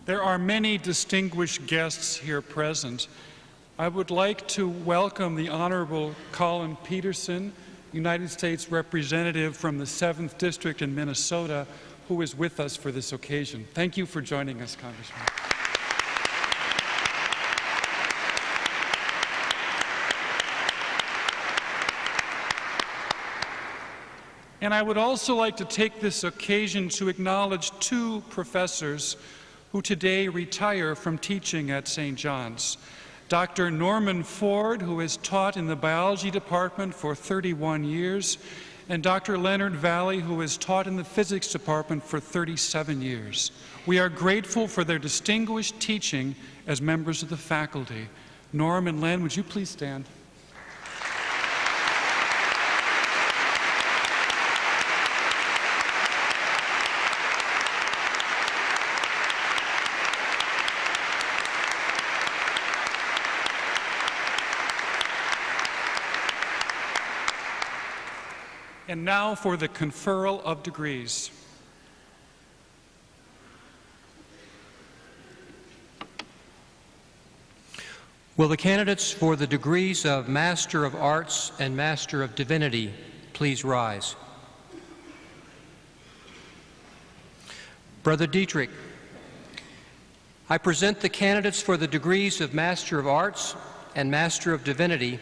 There are many distinguished guests here present. I would like to welcome the Honorable Colin Peterson, United States Representative from the 7th District in Minnesota, who is with us for this occasion. Thank you for joining us, Congressman. And I would also like to take this occasion to acknowledge two professors who today retire from teaching at St. John's. Dr. Norman Ford, who has taught in the biology department for 31 years, and Dr. Leonard Valley, who has taught in the physics department for 37 years. We are grateful for their distinguished teaching as members of the faculty. Norm and Len, would you please stand? And now for the conferral of degrees. Will the candidates for the degrees of Master of Arts and Master of Divinity please rise? Brother Dietrich, I present the candidates for the degrees of Master of Arts and Master of Divinity,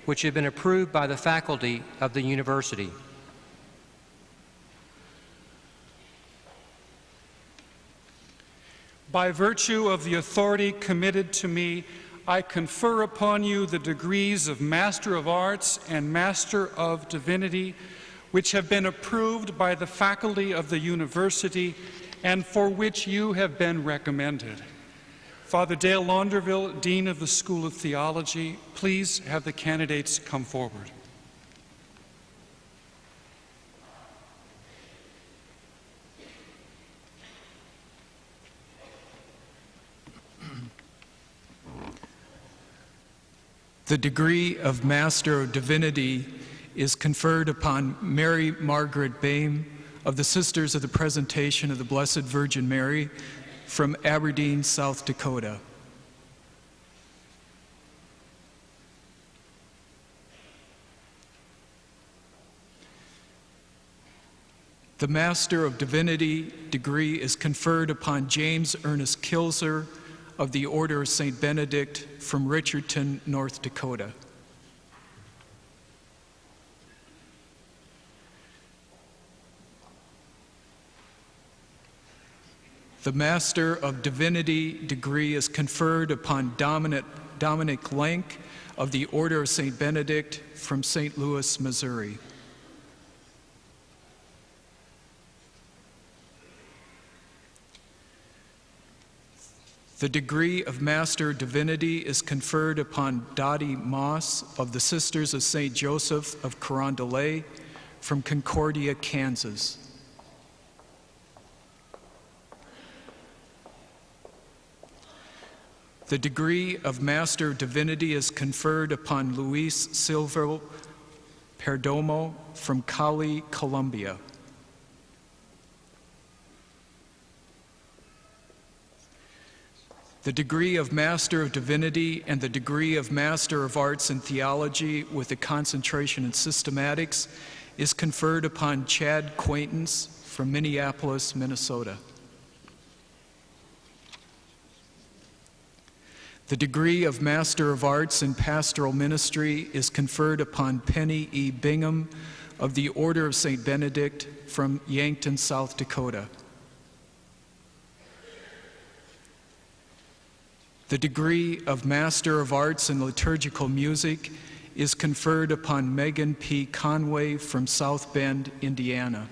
which have been approved by the faculty of the university. By virtue of the authority committed to me, I confer upon you the degrees of Master of Arts and Master of Divinity, which have been approved by the faculty of the university and for which you have been recommended. Father Dale Launderville, Dean of the School of Theology, please have the candidates come forward. The degree of Master of Divinity is conferred upon Mary Margaret Boehm of the Sisters of the Presentation of the Blessed Virgin Mary from Aberdeen, South Dakota. The Master of Divinity degree is conferred upon James Ernest Kilzer of the Order of St. Benedict from Richardton, North Dakota. The Master of Divinity degree is conferred upon Dominic Lenk of the Order of St. Benedict from St. Louis, Missouri. The degree of Master of Divinity is conferred upon Dottie Moss of the Sisters of St. Joseph of Carondelet from Concordia, Kansas. The degree of Master of Divinity is conferred upon Luis Silva Perdomo from Cali, Colombia. The degree of Master of Divinity and the degree of Master of Arts in Theology with a concentration in Systematics is conferred upon Chad Quaintance from Minneapolis, Minnesota. The degree of Master of Arts in Pastoral Ministry is conferred upon Penny E. Bingham of the Order of St. Benedict from Yankton, South Dakota. The degree of Master of Arts in Liturgical Music is conferred upon Megan P. Conway from South Bend, Indiana.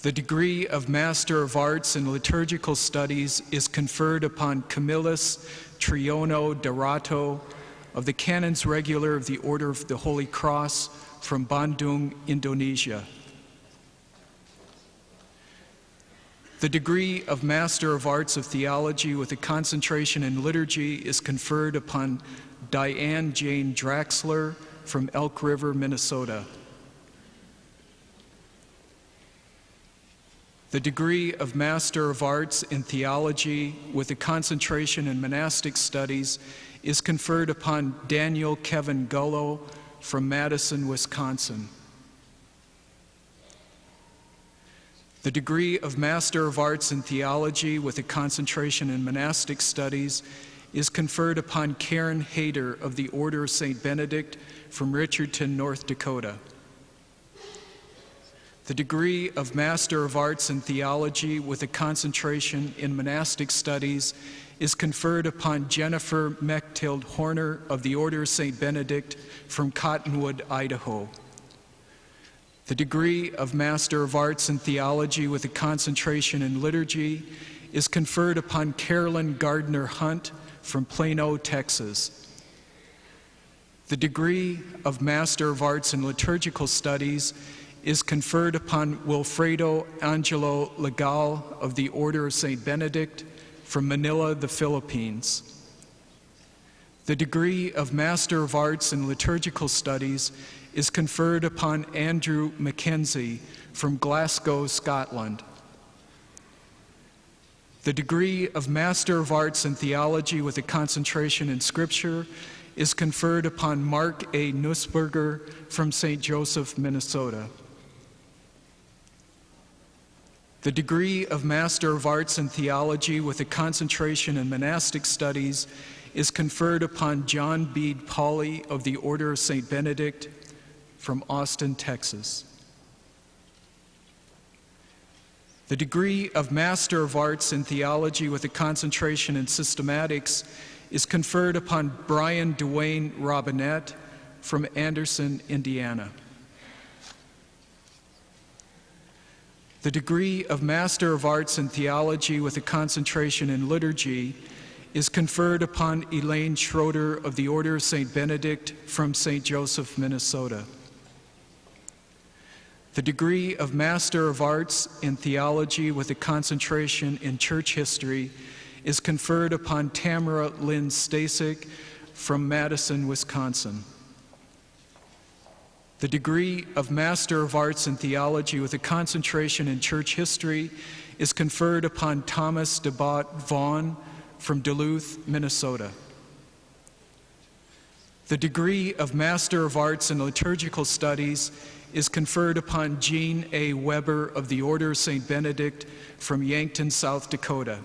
The degree of Master of Arts in Liturgical Studies is conferred upon Camillus Triono Dorato of the Canons Regular of the Order of the Holy Cross from Bandung, Indonesia. The degree of Master of Arts of Theology with a concentration in liturgy is conferred upon Diane Jane Draxler from Elk River, Minnesota. The degree of Master of Arts in Theology with a concentration in monastic studies is conferred upon Daniel Kevin Gullo from Madison, Wisconsin. The degree of Master of Arts in Theology with a concentration in monastic studies is conferred upon Karen Hayter of the Order of St. Benedict from Richardton, North Dakota. The degree of Master of Arts in Theology with a concentration in monastic studies is conferred upon Jennifer Mechtild Horner of the Order of St. Benedict from Cottonwood, Idaho. The degree of Master of Arts in Theology with a concentration in liturgy is conferred upon Carolyn Gardner Hunt from Plano, Texas. The degree of Master of Arts in Liturgical Studies is conferred upon Wilfredo Angelo Legal of the Order of St. Benedict from Manila, the Philippines. The degree of Master of Arts in Liturgical Studies is conferred upon Andrew Mackenzie from Glasgow, Scotland. The degree of Master of Arts in Theology with a concentration in Scripture is conferred upon Mark A. Nussberger from St. Joseph, Minnesota. The degree of Master of Arts in Theology with a concentration in monastic studies is conferred upon John Bede Pauley of the Order of St. Benedict from Austin, Texas. The degree of Master of Arts in Theology with a concentration in systematics is conferred upon Brian Duane Robinette from Anderson, Indiana. The degree of Master of Arts in Theology with a concentration in liturgy is conferred upon Elaine Schroeder of the Order of St. Benedict from St. Joseph, Minnesota. The degree of Master of Arts in Theology with a concentration in church history is conferred upon Tamara Lynn Stasek from Madison, Wisconsin. The degree of Master of Arts in Theology with a concentration in church history is conferred upon Thomas DeBott Vaughn from Duluth, Minnesota. The degree of Master of Arts in Liturgical Studies is conferred upon Jean A. Weber of the Order of St. Benedict from Yankton, South Dakota.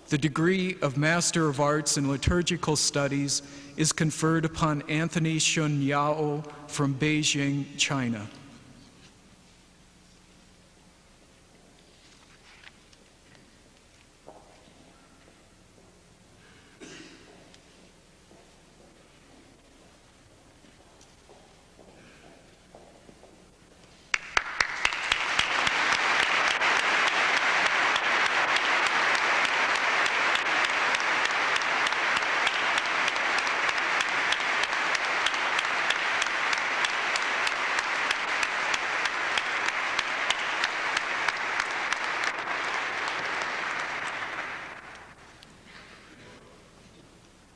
The degree of Master of Arts in Liturgical Studies is conferred upon Anthony Shun Yao from Beijing, China.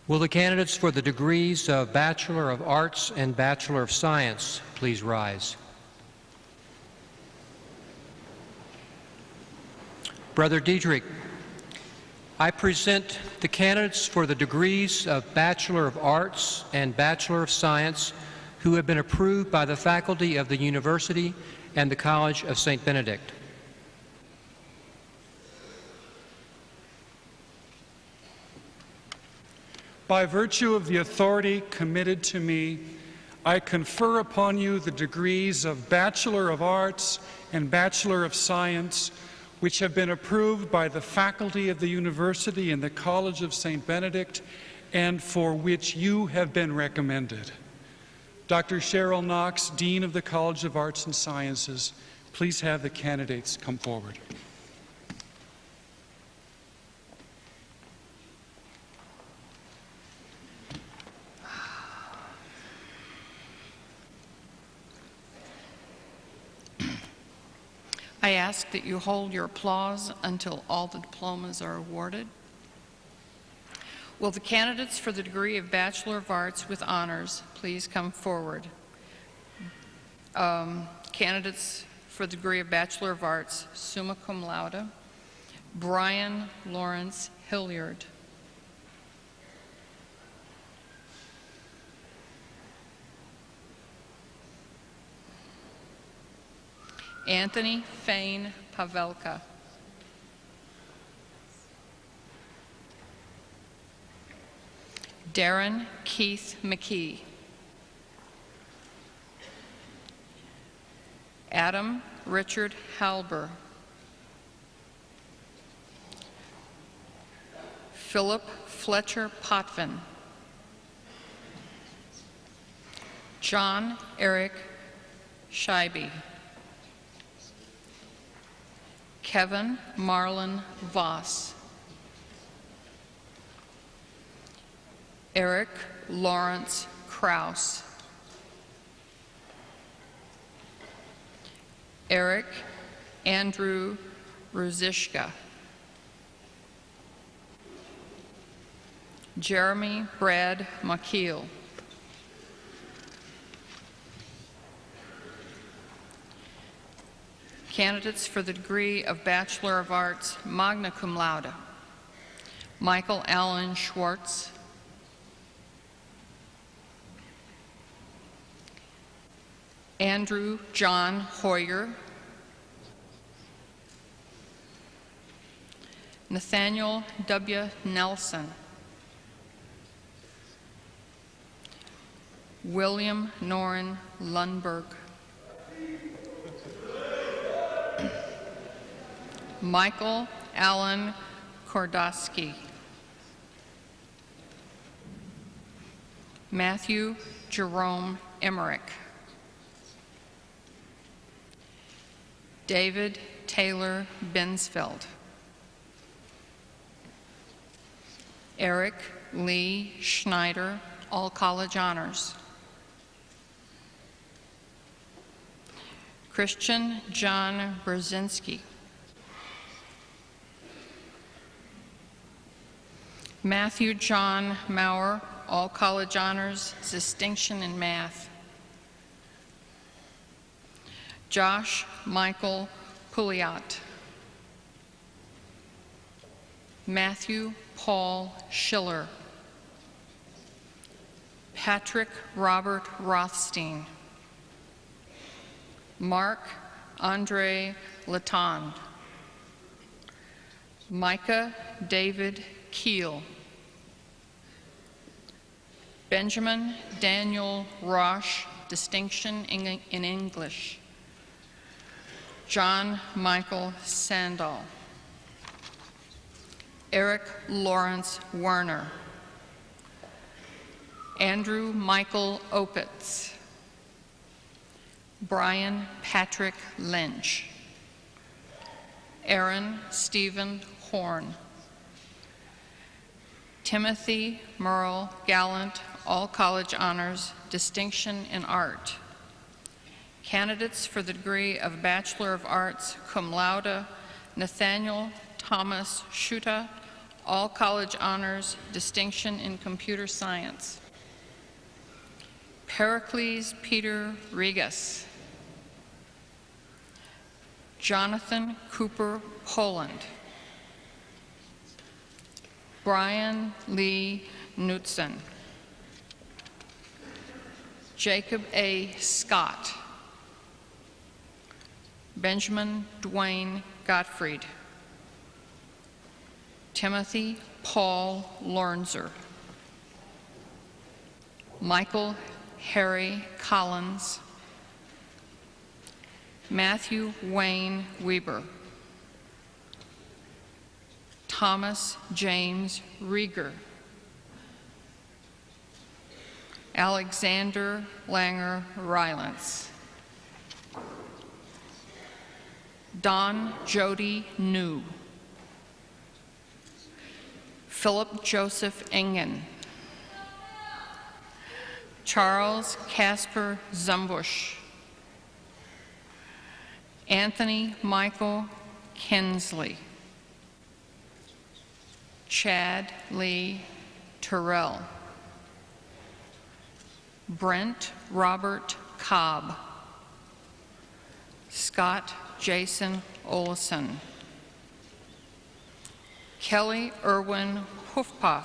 Will the candidates for the degrees of Bachelor of Arts and Bachelor of Science please rise? Brother Dietrich, I present the candidates for the degrees of Bachelor of Arts and Bachelor of Science who have been approved by the faculty of the University and the College of St. Benedict. By virtue of the authority committed to me, I confer upon you the degrees of Bachelor of Arts and Bachelor of Science, which have been approved by the faculty of the University and the College of St. Benedict, and for which you have been recommended. Dr. Cheryl Knox, Dean of the College of Arts and Sciences, please have the candidates come forward. I ask that you hold your applause until all the diplomas are awarded. Will the candidates for the degree of Bachelor of Arts with honors please come forward? Candidates for the degree of Bachelor of Arts, summa cum laude, Brian Lawrence Hilliard. Anthony Fane Pavelka. Darren Keith McKee. Adam Richard Halber. Philip Fletcher Potvin. John Eric Scheibe. Kevin Marlon Voss. Eric Lawrence Kraus. Eric Andrew Ruzishka. Jeremy Brad McKeel. Candidates for the degree of Bachelor of Arts, magna cum laude: Michael Allen Schwartz, Andrew John Hoyer, Nathaniel W. Nelson, William Noren Lundberg, Michael Allen Kordosky, Matthew Jerome Emmerich, David Taylor Bensfeld, Eric Lee Schneider, all college honors, Christian John Brzezinski, Matthew John Maurer, all college honors, distinction in math, Josh Michael Pouliot, Matthew Paul Schiller, Patrick Robert Rothstein, Mark Andre Laton, Micah David Keel, Benjamin Daniel Roche, distinction in English, John Michael Sandal, Eric Lawrence Werner, Andrew Michael Opitz, Brian Patrick Lynch, Aaron Stephen Horn, Timothy Merle Gallant, all college honors, distinction in art. Candidates for the degree of Bachelor of Arts, cum laude: Nathaniel Thomas Schuta, all college honors, distinction in computer science. Pericles Peter Regas, Jonathan Cooper Poland, Brian Lee Knutson, Jacob A. Scott, Benjamin Dwayne Gottfried, Timothy Paul Lornzer, Michael Harry Collins, Matthew Wayne Weber, Thomas James Rieger, Alexander Langer Rylance, Don Jody New, Philip Joseph Engen, Charles Casper Zumbush, Anthony Michael Kinsley, Chad Lee Terrell, Brent Robert Cobb, Scott Jason Olson, Kelly Irwin Hoofpuff,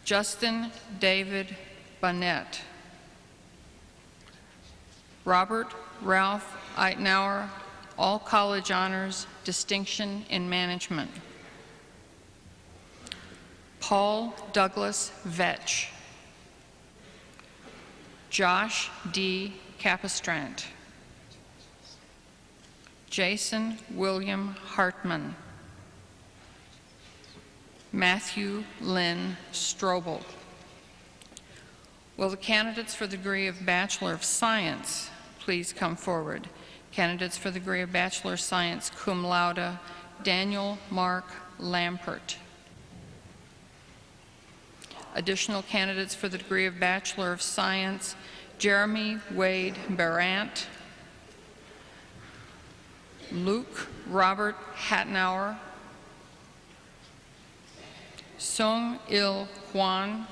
Justin David Burnett, Robert Ralph Eitenauer, all college honors, distinction in management. Paul Douglas Vetch, Josh D. Capistrant, Jason William Hartman, Matthew Lynn Strobel. Will the candidates for the degree of Bachelor of Science please come forward? Candidates for the degree of Bachelor of Science, cum laude, Daniel Mark Lampert. Additional candidates for the degree of Bachelor of Science, Jeremy Wade Barant, Luke Robert Hattenauer, Sung Il Kwan,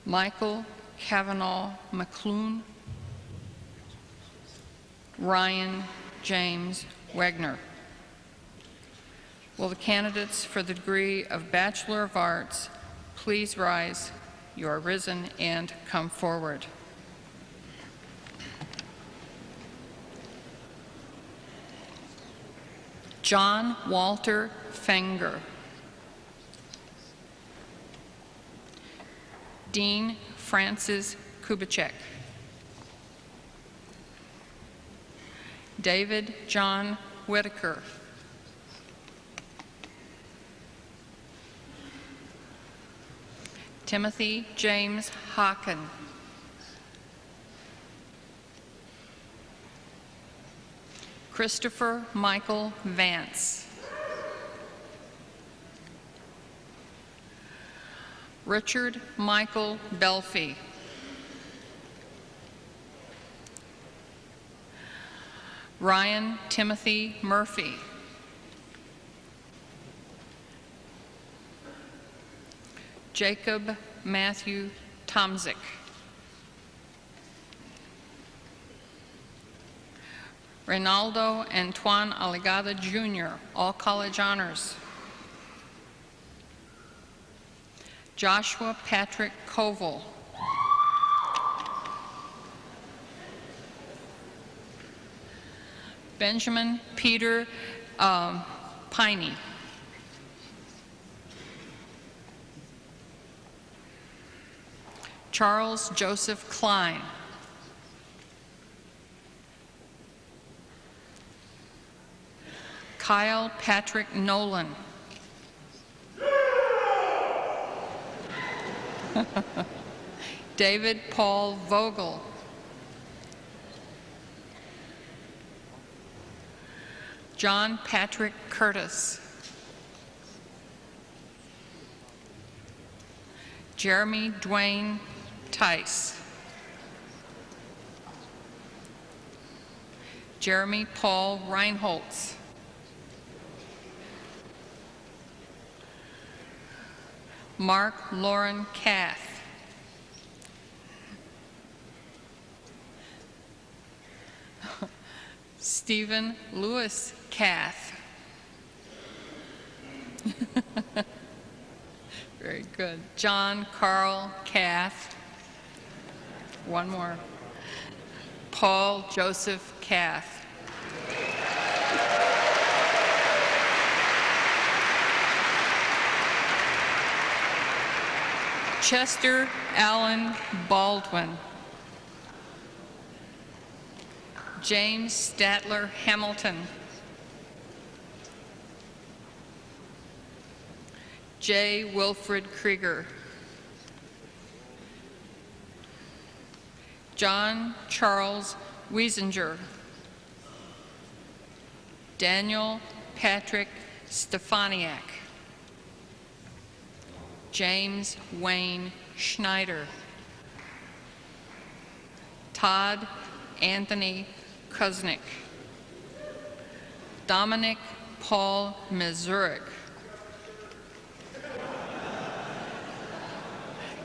Michael Kavanaugh McClune, Ryan James Wagner. Will the candidates for the degree of Bachelor of Arts please rise? You are risen and come forward. John Walter Fenger, Dean Francis Kubitschek, David John Whitaker, Timothy James Hocken, Christopher Michael Vance, Richard Michael Belfie, Ryan Timothy Murphy, Jacob Matthew Tomzik, Reynaldo Antoine Aligada Jr., all college honors. Joshua Patrick Koval, Benjamin Peter Piney, Charles Joseph Klein, Kyle Patrick Nolan, David Paul Vogel, John Patrick Curtis, Jeremy Dwayne Tice, Jeremy Paul Reinholtz, Mark Lauren Kath, Stephen Lewis Kath. Very good. John Carl Kath. One more. Paul Joseph Kath. Chester Allen Baldwin. James Statler Hamilton. J. Wilfred Krieger. John Charles Wiesinger. Daniel Patrick Stefaniak. James Wayne Schneider. Todd Anthony Kuznick. Dominic Paul Mazurik.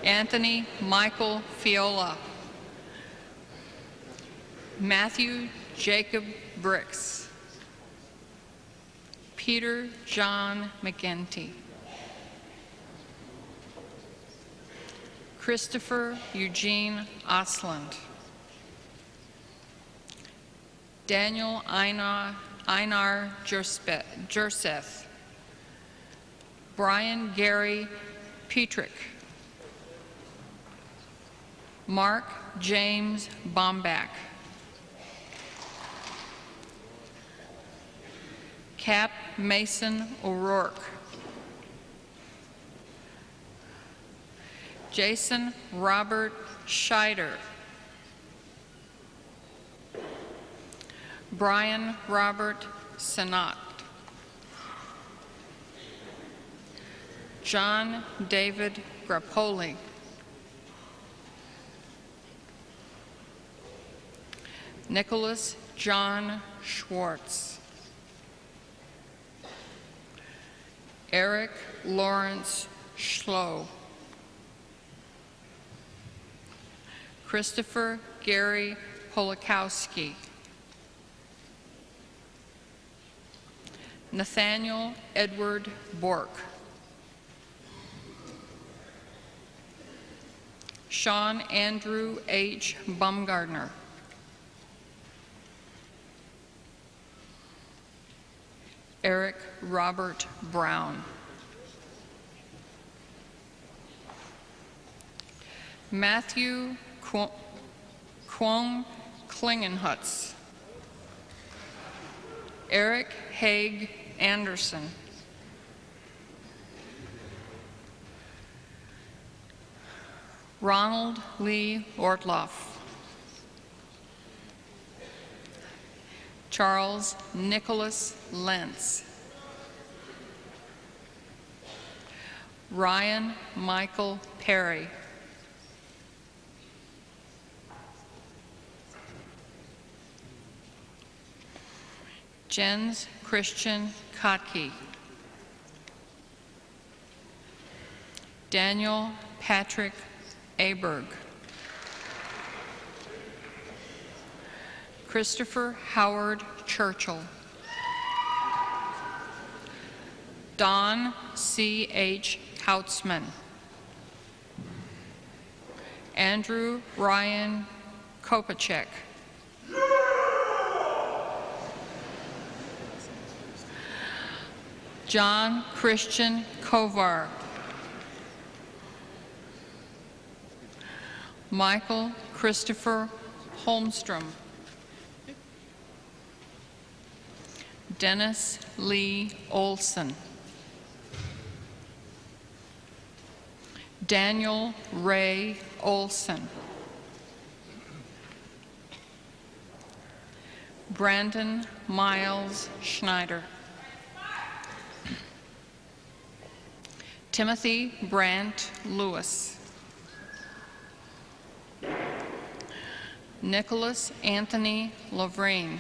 Anthony Michael Fiola. Matthew Jacob Bricks. Peter John McGinty. Christopher Eugene Osland. Daniel Einar Jerseth. Brian Gary Petrick. Mark James Bombach. Cap Mason O'Rourke. Jason Robert Scheider. Brian Robert Senat. John David Grappoli. Nicholas John Schwartz. Eric Lawrence Schlow. Christopher Gary Polakowski. Nathaniel Edward Bork. Sean Andrew H. Bumgardner. Eric Robert Brown. Matthew Kwong Klingenhutz. Eric Haig Anderson. Ronald Lee Ortloff. Charles Nicholas Lentz. Ryan Michael Perry. Jens Christian Kotke. Daniel Patrick Aberg. Christopher Howard Churchill. Don C.H. Kautzman. Andrew Ryan Kopacek. John Christian Kovar. Michael Christopher Holmstrom. Dennis Lee Olson. Daniel Ray Olson. Brandon Miles Schneider. Timothy Brandt Lewis. Nicholas Anthony Lavrine.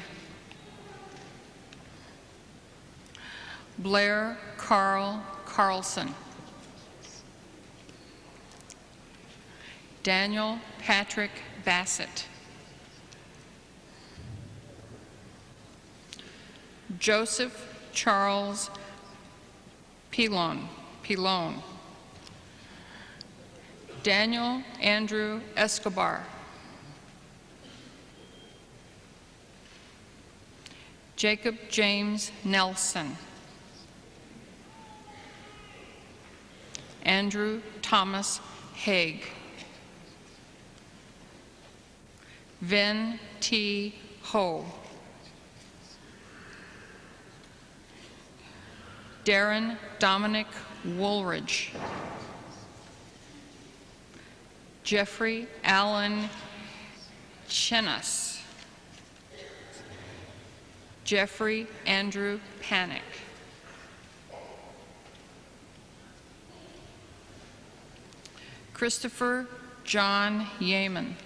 Blair Carl Carlson. Daniel Patrick Bassett. Joseph Charles Pilon. Daniel Andrew Escobar. Jacob James Nelson. Andrew Thomas Haig. Vin T. Ho. Darren Dominic Woolridge. Jeffrey Allen Chenas. Jeffrey Andrew Panic. Christopher John Yeaman.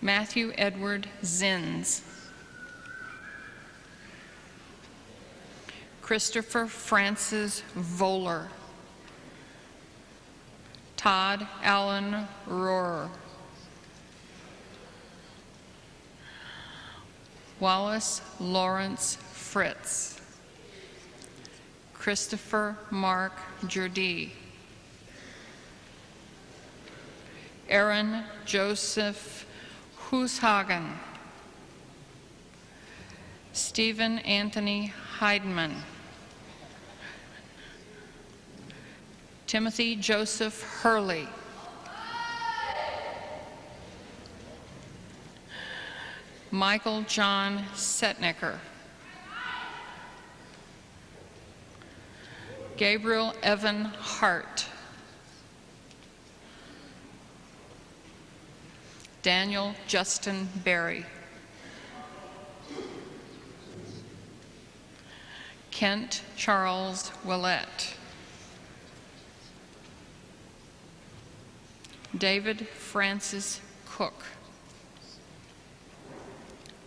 Matthew Edward Zins. Christopher Francis Voller. Todd Allen Rohrer. Wallace Lawrence Fritz. Christopher Mark Jerdee. Aaron Joseph Hushagen. Stephen Anthony Heidemann. Timothy Joseph Hurley. Michael John Setnecker. Gabriel Evan Hart. Daniel Justin Berry. Kent Charles Willett. David Francis Cook.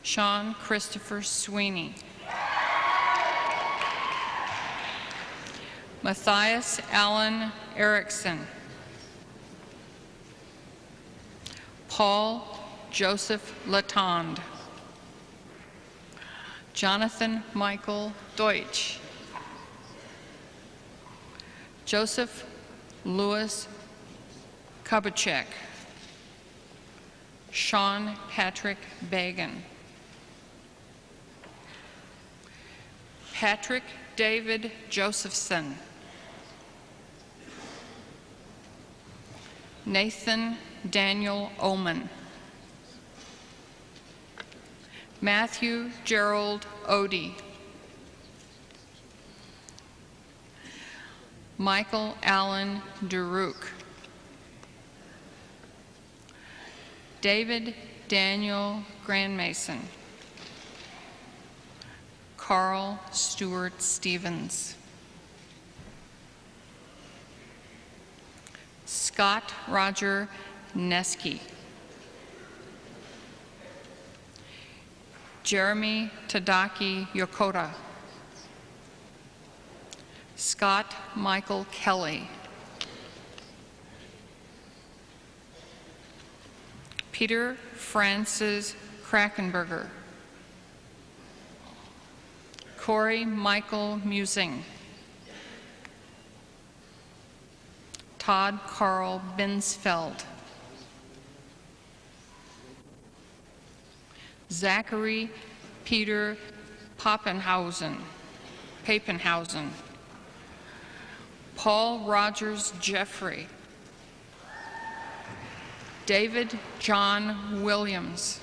Sean Christopher Sweeney. Matthias Allen Erickson. Paul Joseph Latond. Jonathan Michael Deutsch. Joseph Louis Kubitschek. Sean Patrick Bagan. Patrick David Josephson. Nathan Daniel Oman. Matthew Gerald Odie. Michael Allen Durouk. David Daniel Grandmason. Carl Stewart Stevens. Scott Roger Neski. Jeremy Tadaki Yokota. Scott Michael Kelly. Peter Francis Krakenberger. Corey Michael Musing. Todd Carl Binsfeld. Zachary Peter Papenhausen. Paul Rogers Jeffrey. David John Williams.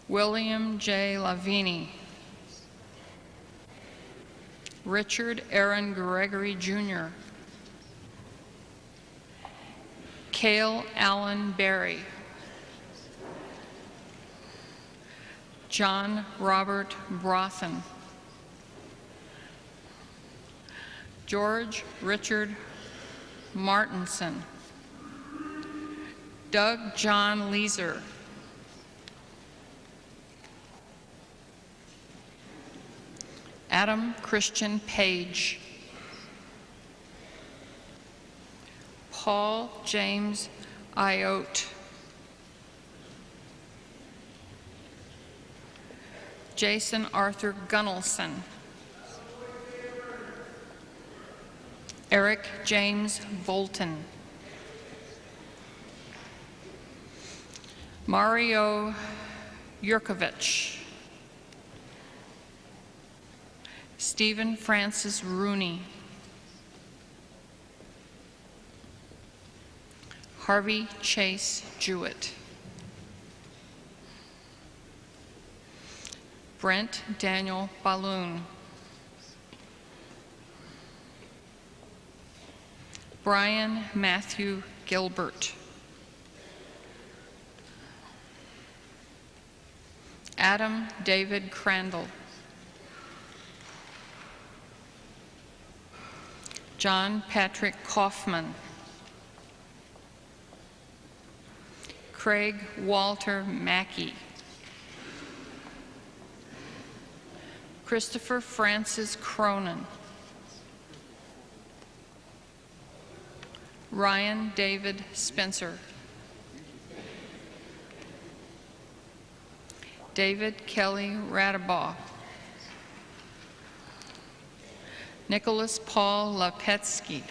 William J. Lavini. Richard Aaron Gregory Jr. Cale Allen Berry. John Robert Brothen. George Richard Martinson. Doug John Leeser. Adam Christian Page. Paul James Iote. Jason Arthur Gunnelson. Eric James Volton. Mario Yurkovich. Stephen Francis Rooney. Harvey Chase Jewett. Brent Daniel Balloon. Brian Matthew Gilbert. Adam David Crandall. John Patrick Kaufman. Craig Walter Mackey. Christopher Francis Cronin. Ryan David Spencer. David Kelly Radabaugh. Nicholas Paul Lapetsky.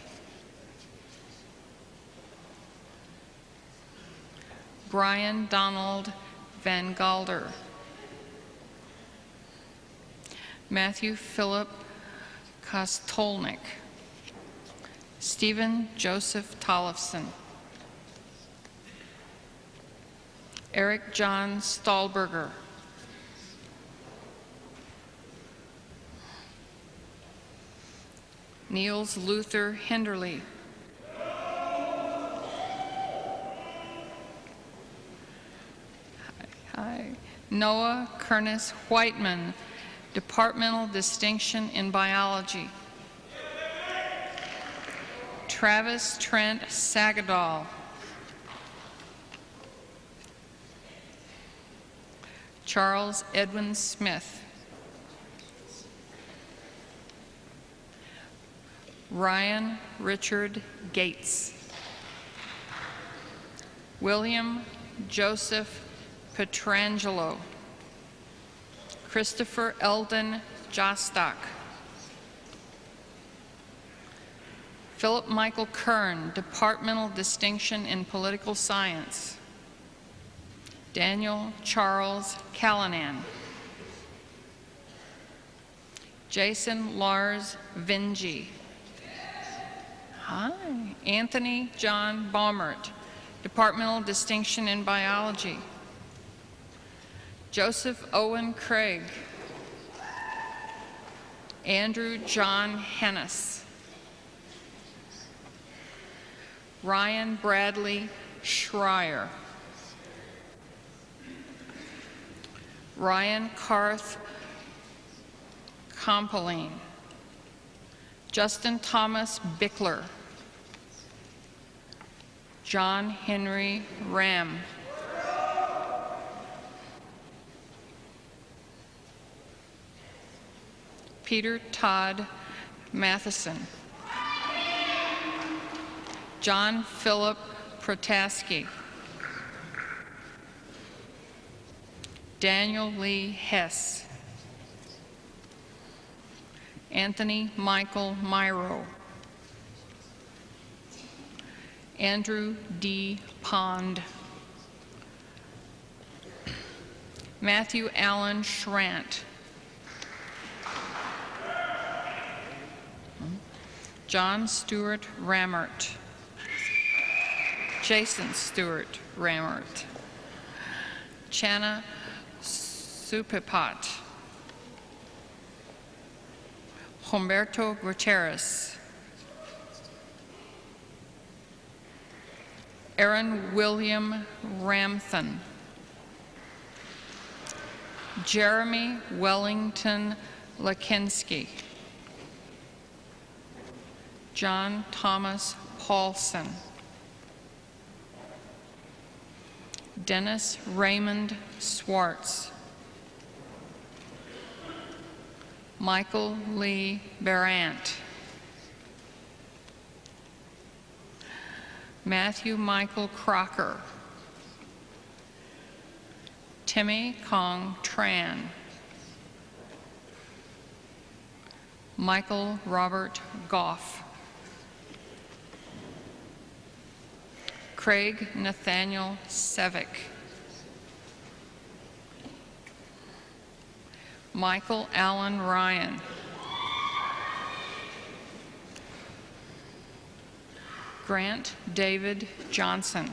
Brian Donald Van Galder. Matthew Philip Kostolnik, Stephen Joseph Tollefson, Eric John Stahlberger, Niels Luther Hinderly, Noah Kernis Whiteman, Departmental Distinction in Biology. Travis Trent Sagadol. Charles Edwin Smith. Ryan Richard Gates. William Joseph Petrangelo. Christopher Eldon Jostock. Philip Michael Kern, Departmental Distinction in Political Science. Daniel Charles Callanan. Jason Lars Vinge. Hi. Anthony John Baumert, Departmental Distinction in Biology. Joseph Owen Craig. Andrew John Hennis. Ryan Bradley Schreier. Ryan Karth Kompeline. Justin Thomas Bickler. John Henry Ram. Peter Todd Matheson. John Philip Protaski. Daniel Lee Hess. Anthony Michael Myro. Andrew D. Pond. Matthew Allen Schrant. John Stewart Rammert. Jason Stewart Rammert. Channa Supipat. Humberto Gutierrez. Aaron William Ramthan. Jeremy Wellington Lakinski. John Thomas Paulson. Dennis Raymond Swartz. Michael Lee Barant. Matthew Michael Crocker. Timmy Kong Tran. Michael Robert Goff. Craig Nathaniel Sevick. Michael Allen Ryan. Grant David Johnson.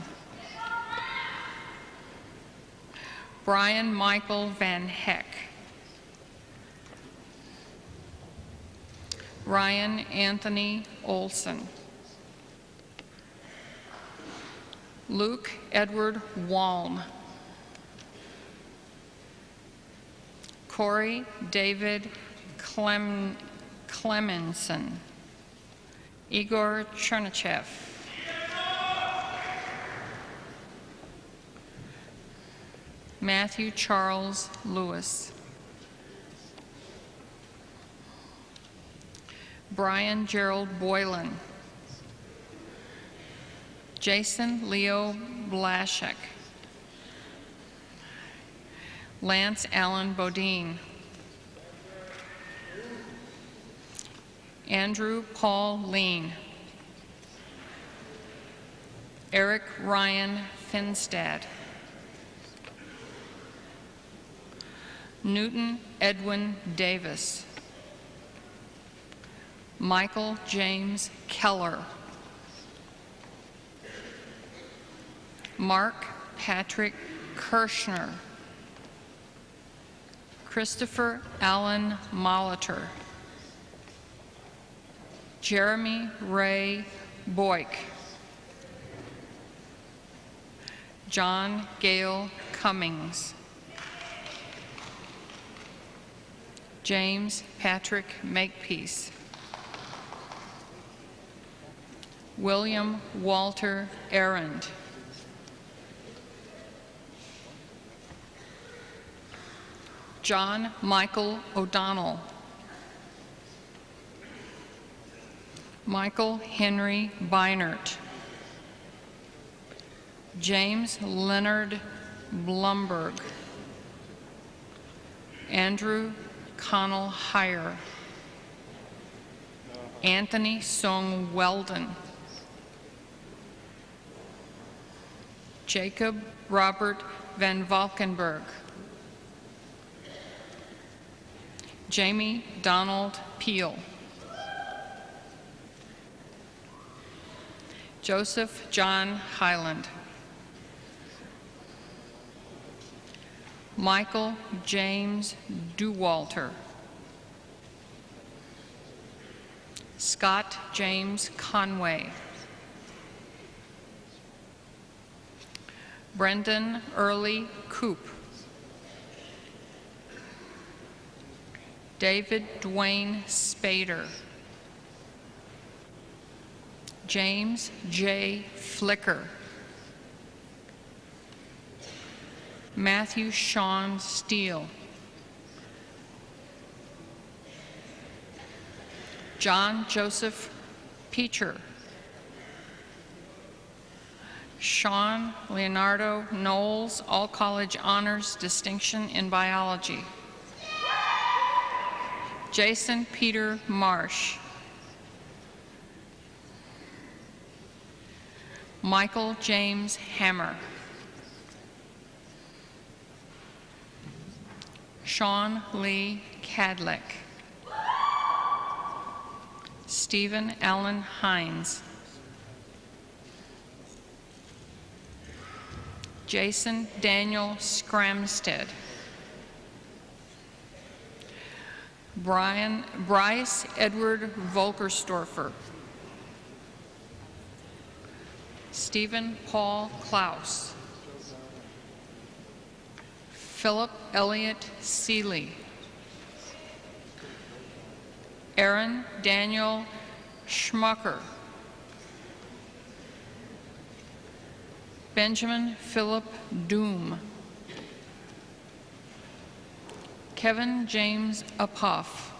Brian Michael Van Heck. Ryan Anthony Olson. Luke Edward Walm. Corey David Clemenson. Igor Chernychev. Matthew Charles Lewis. Brian Gerald Boylan. Jason Leo Blaszek. Lance Allen Bodine. Andrew Paul Lean. Eric Ryan Finstad. Newton Edwin Davis. Michael James Keller. Mark Patrick Kirschner. Christopher Allen Molitor. Jeremy Ray Boyk. John Gale Cummings. James Patrick Makepeace. William Walter Arend. John Michael O'Donnell. Michael Henry Beinert. James Leonard Blumberg. Andrew Connell Heyer. Anthony Song Weldon. Jacob Robert Van Valkenburg. Jamie Donald Peel. Joseph John Highland. Michael James Dewalter. Scott James Conway. Brendan Early Coop. David Dwayne Spader. James J. Flicker. Matthew Sean Steele. John Joseph Peacher. Sean Leonardo Knowles, All College Honors Distinction in Biology. Jason Peter Marsh. Michael James Hammer. Sean Lee Cadlick. Stephen Allen Hines. Jason Daniel Scramstead. Bryce Edward Volkerstorfer. Stephen Paul Klaus. Philip Elliott Seeley. Aaron Daniel Schmucker. Benjamin Philip Doom. Kevin James Apoff.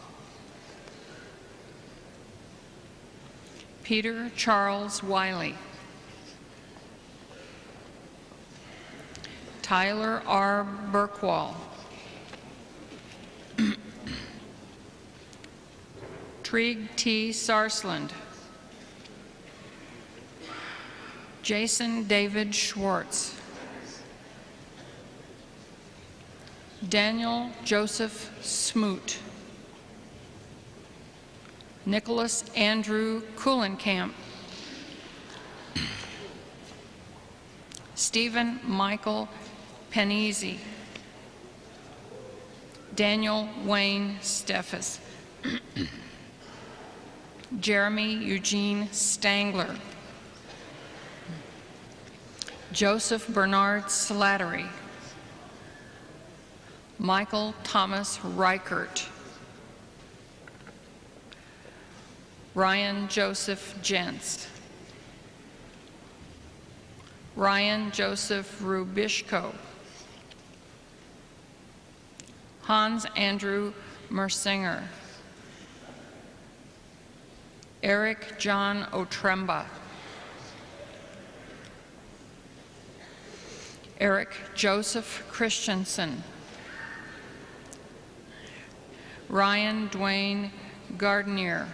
Peter Charles Wiley. Tyler R. Burkwall. Trig T. Sarsland. Jason David Schwartz. Daniel Joseph Smoot. Nicholas Andrew Kuhlenkamp. Stephen Michael Penisi. Daniel Wayne Steffes. Jeremy Eugene Stangler. Joseph Bernard Slattery. Michael Thomas Reichert. Ryan Joseph Jentz. Ryan Joseph Rubishko. Hans Andrew Mersinger. Eric John Otremba. Eric Joseph Christensen. Ryan Dwayne Gardner.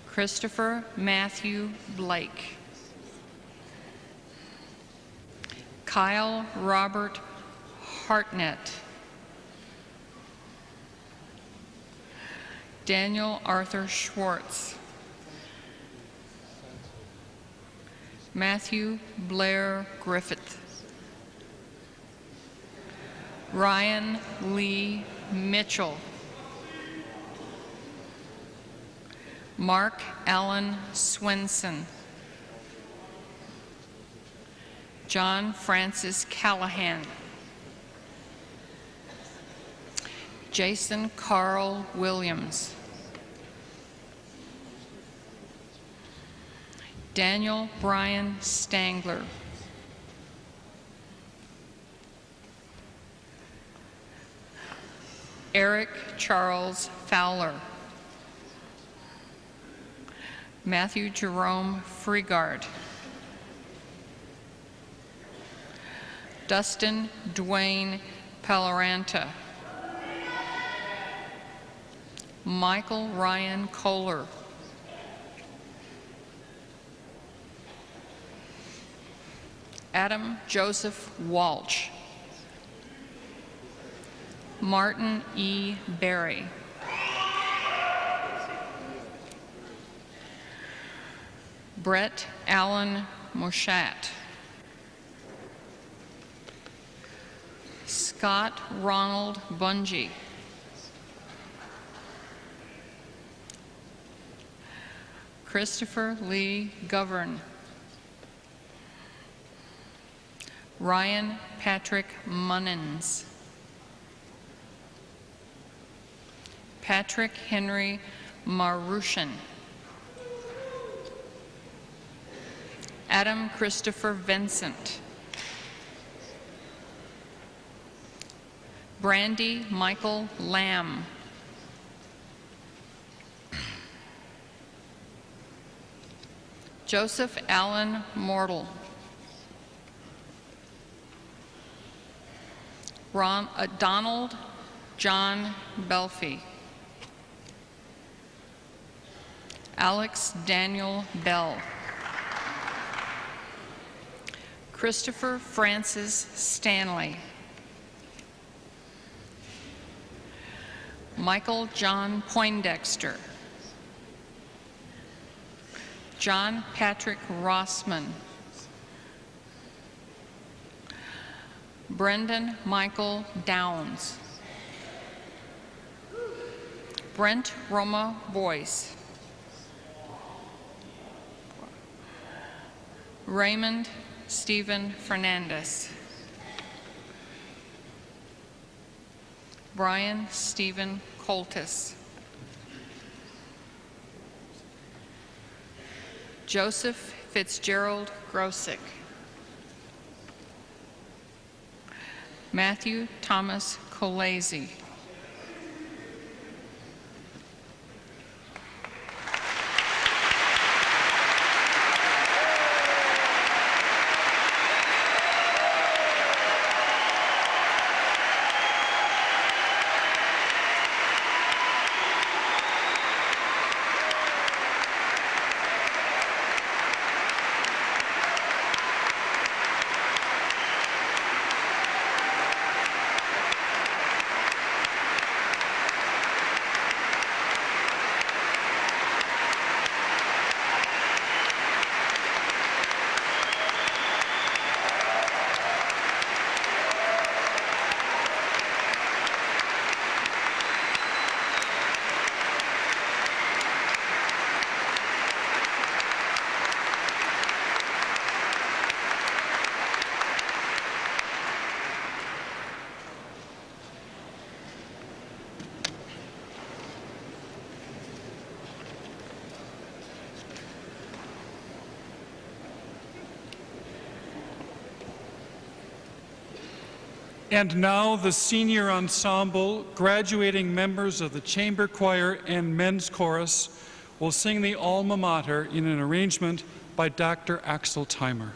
Christopher Matthew Blake. Kyle Robert Hartnett. Daniel Arthur Schwartz. Matthew Blair Griffith. Ryan Lee Mitchell. Mark Allen Swenson. John Francis Callahan. Jason Carl Williams. Daniel Brian Stangler. Eric Charles Fowler. Matthew Jerome Freegard. Dustin Dwayne Paloranta. Michael Ryan Kohler. Adam Joseph Walsh. Martin E. Berry. Brett Allen Moshat. Scott Ronald Bungie. Christopher Lee Govern. Ryan Patrick Munnins. Patrick Henry Marushan. Adam Christopher Vincent. Brandy Michael Lamb. Joseph Allen Mortal. Donald John Belfie. Alex Daniel Bell. Christopher Francis Stanley. Michael John Poindexter. John Patrick Rossman. Brendan Michael Downs. Brent Roma Boyce. Raymond Stephen Fernandez. Brian Stephen Coltis. Joseph Fitzgerald Grosick. Matthew Thomas Colasi. And now the senior ensemble, graduating members of the chamber choir and men's chorus, will sing the Alma Mater in an arrangement by Dr. Axel Timer.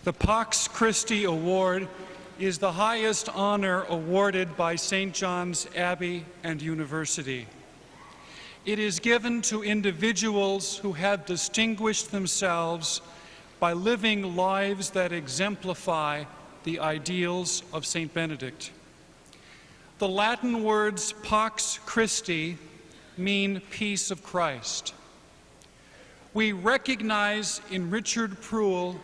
The Pax Christi Award is the highest honor awarded by St. John's Abbey and University. It is given to individuals who have distinguished themselves by living lives that exemplify the ideals of St. Benedict. The Latin words Pax Christi mean peace of Christ. We recognize in Richard Prull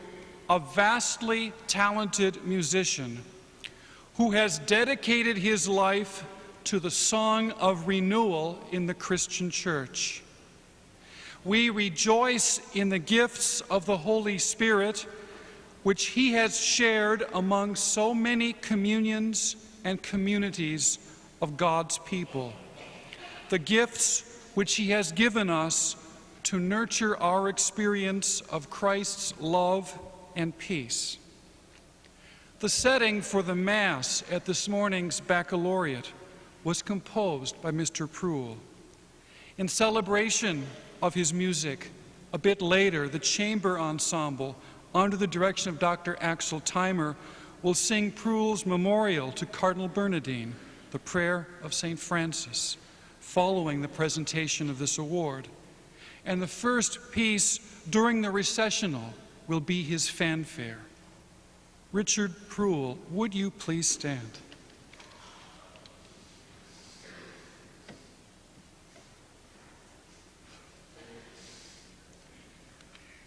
a vastly talented musician who has dedicated his life to the song of renewal in the Christian Church. We rejoice in the gifts of the Holy Spirit, which he has shared among so many communions and communities of God's people. The gifts which he has given us to nurture our experience of Christ's love and peace. The setting for the Mass at this morning's baccalaureate was composed by Mr. Prull. In celebration of his music, a bit later, the chamber ensemble, under the direction of Dr. Axel Timer, will sing Prull's memorial to Cardinal Bernardin, the Prayer of St. Francis, following the presentation of this award. And the first piece during the recessional will be his fanfare. Richard Prull, would you please stand?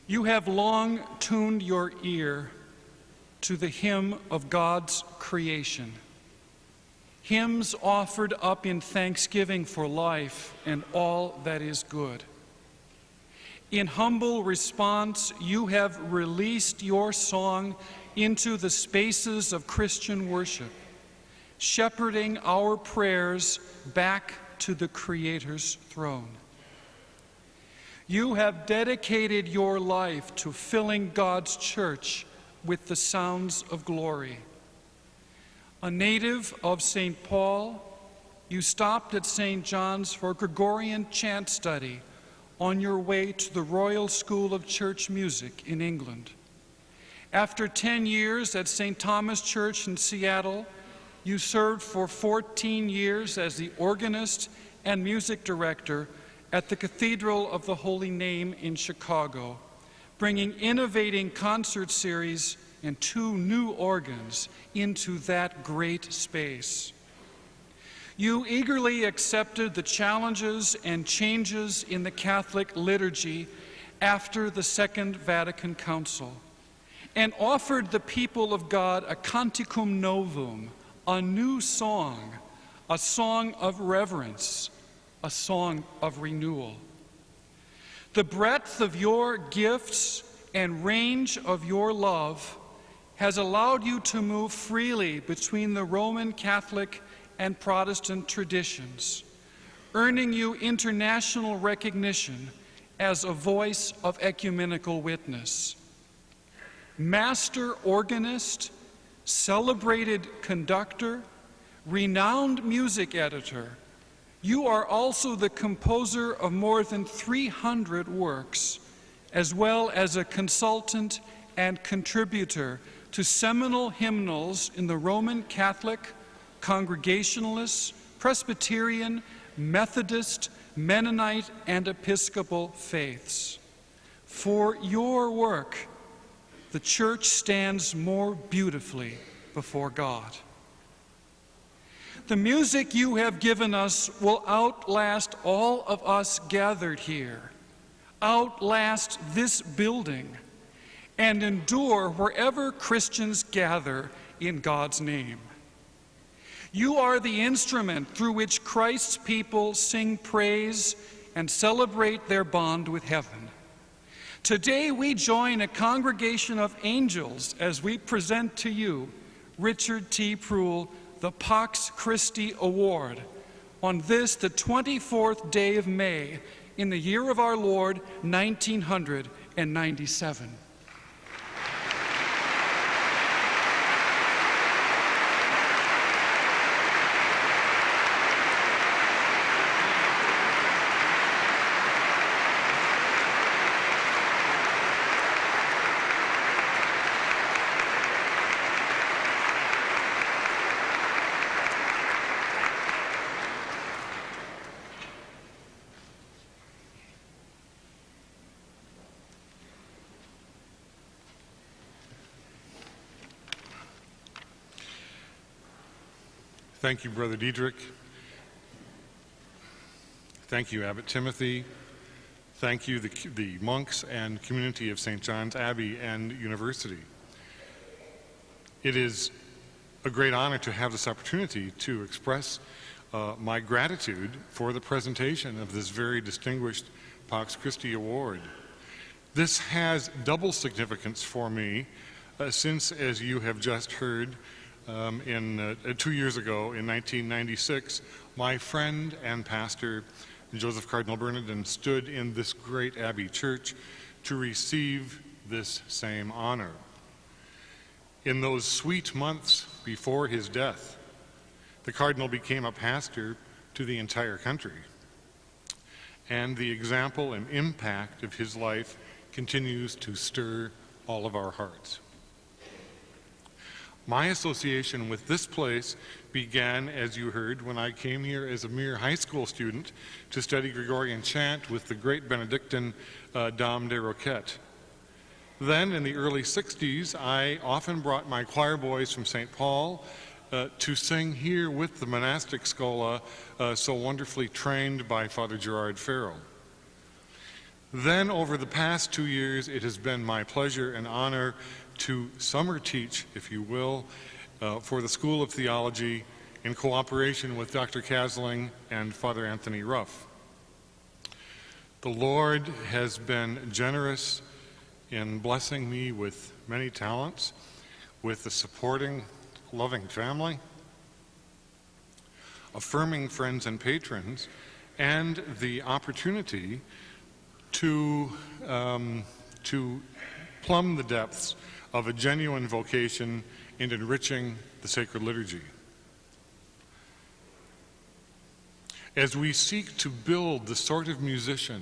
You have long tuned your ear to the hymn of God's creation. Hymns offered up in thanksgiving for life and all that is good. In humble response, you have released your song into the spaces of Christian worship, shepherding our prayers back to the Creator's throne. You have dedicated your life to filling God's church with the sounds of glory. A native of St. Paul, you stopped at St. John's for Gregorian chant study on your way to the Royal School of Church Music in England. After 10 years at St. Thomas Church in Seattle, you served for 14 years as the organist and music director at the Cathedral of the Holy Name in Chicago, bringing innovating concert series and 2 new organs into that great space. You eagerly accepted the challenges and changes in the Catholic liturgy after the Second Vatican Council and offered the people of God a canticum novum, a new song, a song of reverence, a song of renewal. The breadth of your gifts and range of your love has allowed you to move freely between the Roman Catholic and Protestant traditions, earning you international recognition as a voice of ecumenical witness. Master organist, celebrated conductor, renowned music editor, you are also the composer of more than 300 works, as well as a consultant and contributor to seminal hymnals in the Roman Catholic, Congregationalist, Presbyterian, Methodist, Mennonite, and Episcopal faiths. For your work, the Church stands more beautifully before God. The music you have given us will outlast all of us gathered here, outlast this building, and endure wherever Christians gather in God's name. You are the instrument through which Christ's people sing praise and celebrate their bond with heaven. Today we join a congregation of angels as we present to you Richard T. Prull, the Pax Christi Award, on this, the 24th day of May, in the year of our Lord, 1997. Thank you, Brother Dietrich. Thank you, Abbot Timothy. Thank you, the monks and community of St. John's Abbey and University. It is a great honor to have this opportunity to express my gratitude for the presentation of this very distinguished Pax Christi Award. This has double significance for me since, as you have just heard, 2 years ago in 1996, my friend and pastor Joseph Cardinal Bernardin stood in this great Abbey church to receive this same honor. In those sweet months before his death, the Cardinal became a pastor to the entire country, and the example and impact of his life continues to stir all of our hearts. My association with this place began, as you heard, when I came here as a mere high school student to study Gregorian chant with the great Benedictine Dame de Roquette. Then, in the early 60s, I often brought my choir boys from St. Paul to sing here with the monastic schola so wonderfully trained by Father Gerard Farrell. Then, over the past 2 years, it has been my pleasure and honor to summer teach, if you will, for the School of Theology in cooperation with Dr. Kasling and Father Anthony Ruff. The Lord has been generous in blessing me with many talents, with a supporting, loving family, affirming friends and patrons, and the opportunity to plumb the depths of a genuine vocation in enriching the sacred liturgy. As we seek to build the sort of musician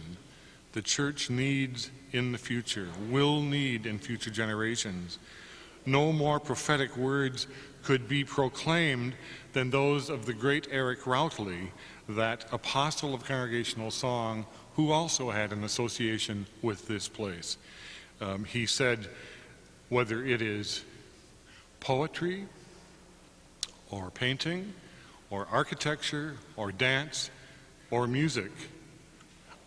the Church needs in the future, will need in future generations, no more prophetic words could be proclaimed than those of the great Eric Routley, that apostle of congregational song, who also had an association with this place. He said, whether it is poetry or painting or architecture or dance or music,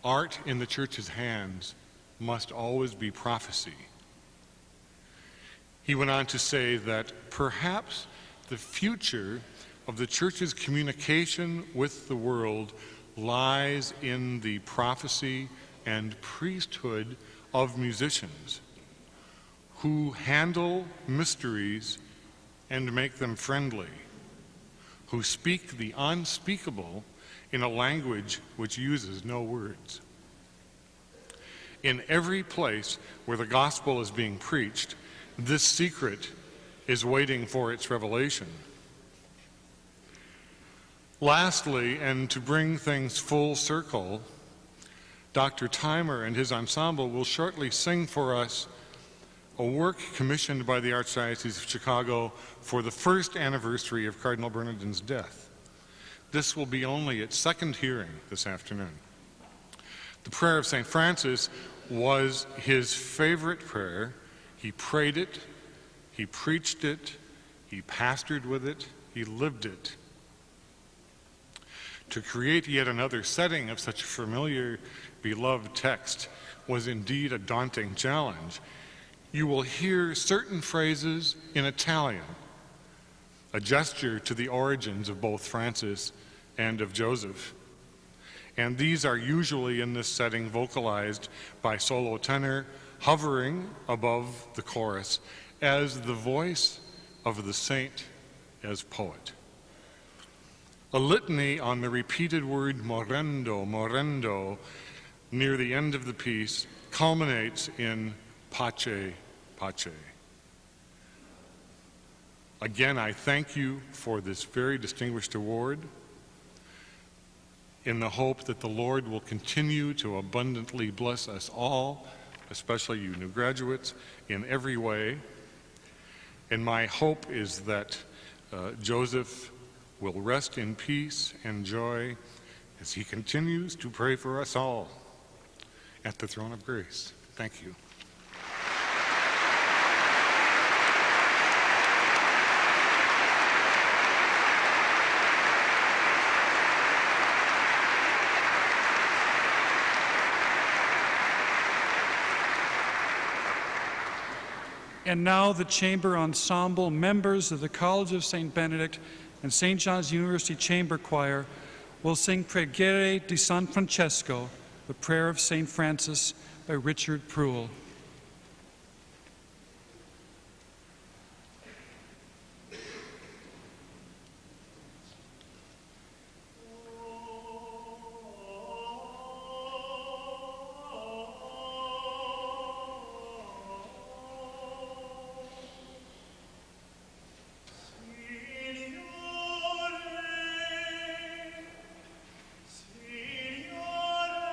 art in the Church's hands must always be prophecy. He went on to say that perhaps the future of the Church's communication with the world lies in the prophecy and priesthood of musicians who handle mysteries and make them friendly, who speak the unspeakable in a language which uses no words. In every place where the gospel is being preached, this secret is waiting for its revelation. Lastly, and to bring things full circle, Dr. Timer and his ensemble will shortly sing for us a work commissioned by the Archdiocese of Chicago for the first anniversary of Cardinal Bernardin's death. This will be only its second hearing this afternoon. The prayer of St. Francis was his favorite prayer. He prayed it, he preached it, he pastored with it, he lived it. To create yet another setting of such a familiar, beloved text was indeed a daunting challenge. You will hear certain phrases in Italian, a gesture to the origins of both Francis and of Joseph. And these are usually in this setting vocalized by solo tenor, hovering above the chorus as the voice of the saint as poet. A litany on the repeated word morendo, morendo, near the end of the piece culminates in pace, pace. Again, I thank you for this very distinguished award, in the hope that the Lord will continue to abundantly bless us all, especially you new graduates, in every way. And my hope is that Joseph will rest in peace and joy as he continues to pray for us all at the throne of grace. Thank you. And now the chamber ensemble, members of the College of St. Benedict and St. John's University Chamber Choir, will sing Preghiere di San Francesco, the Prayer of St. Francis by Richard Pruill. Signore,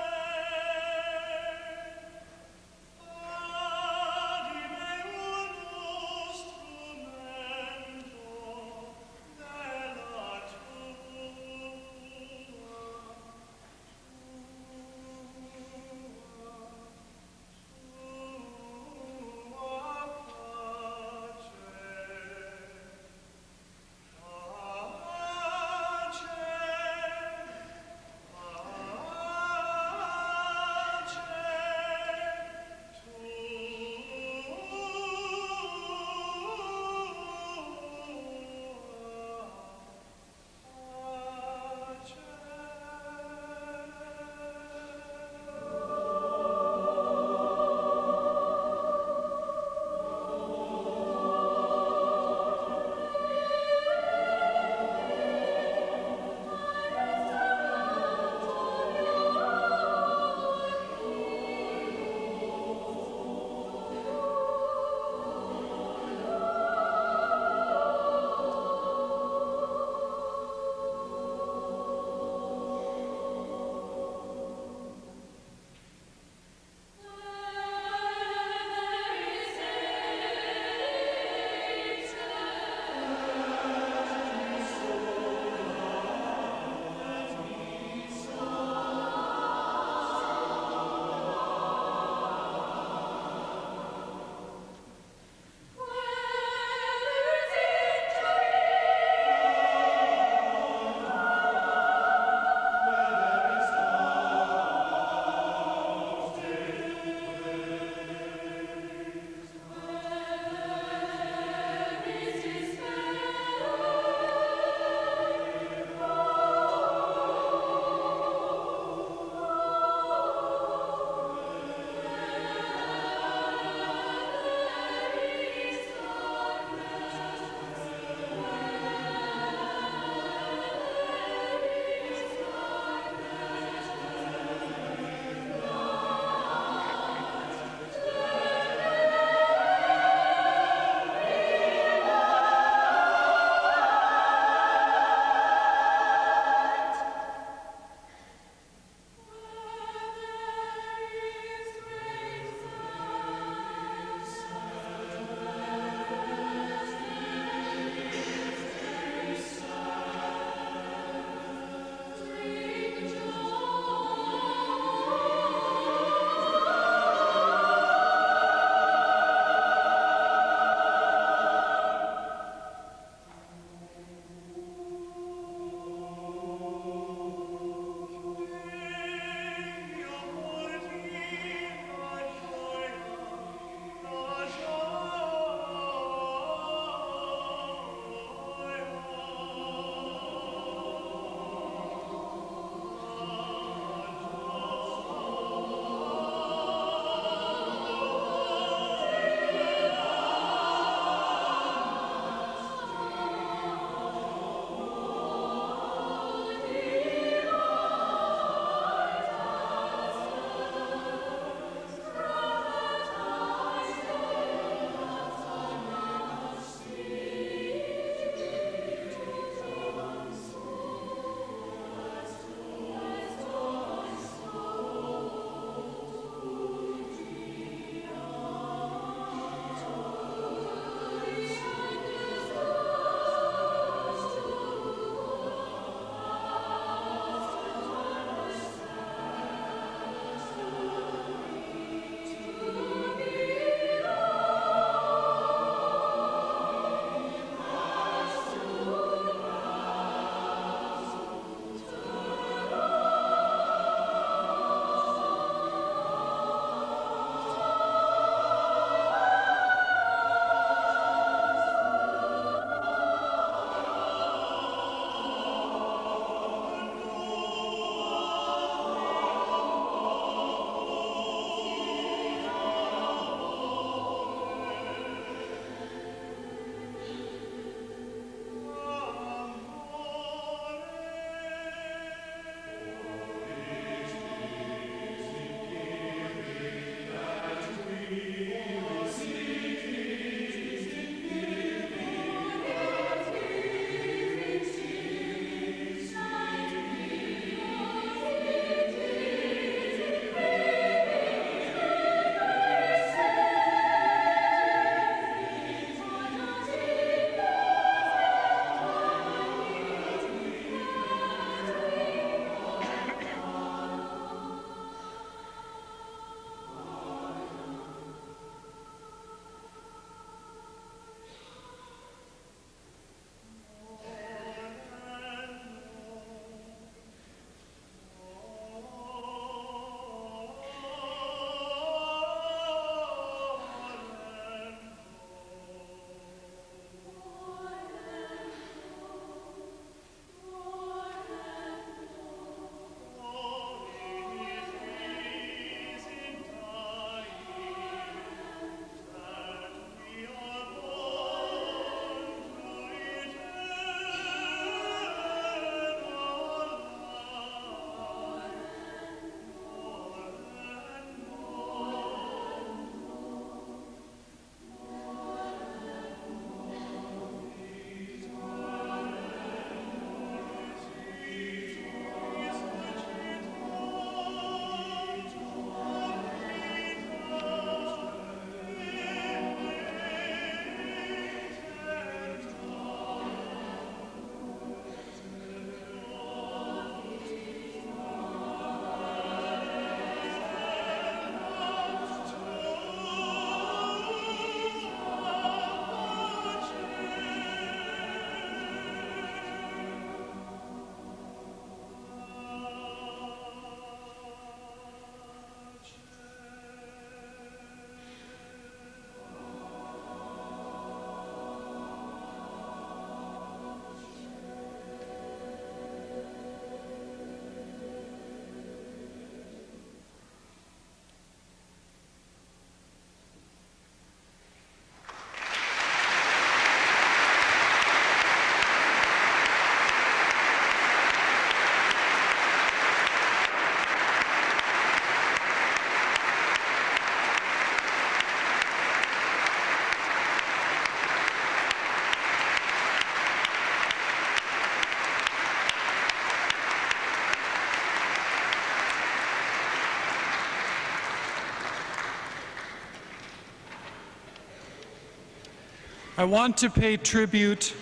I want to pay tribute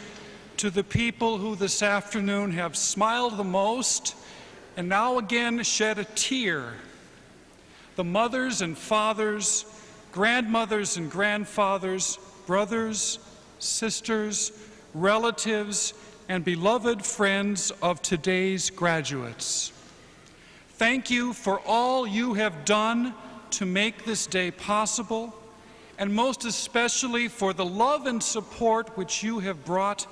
to the people who this afternoon have smiled the most and now again shed a tear. The mothers and fathers, grandmothers and grandfathers, brothers, sisters, relatives, and beloved friends of today's graduates. Thank you for all you have done to make this day possible, and most especially for the love and support which you have brought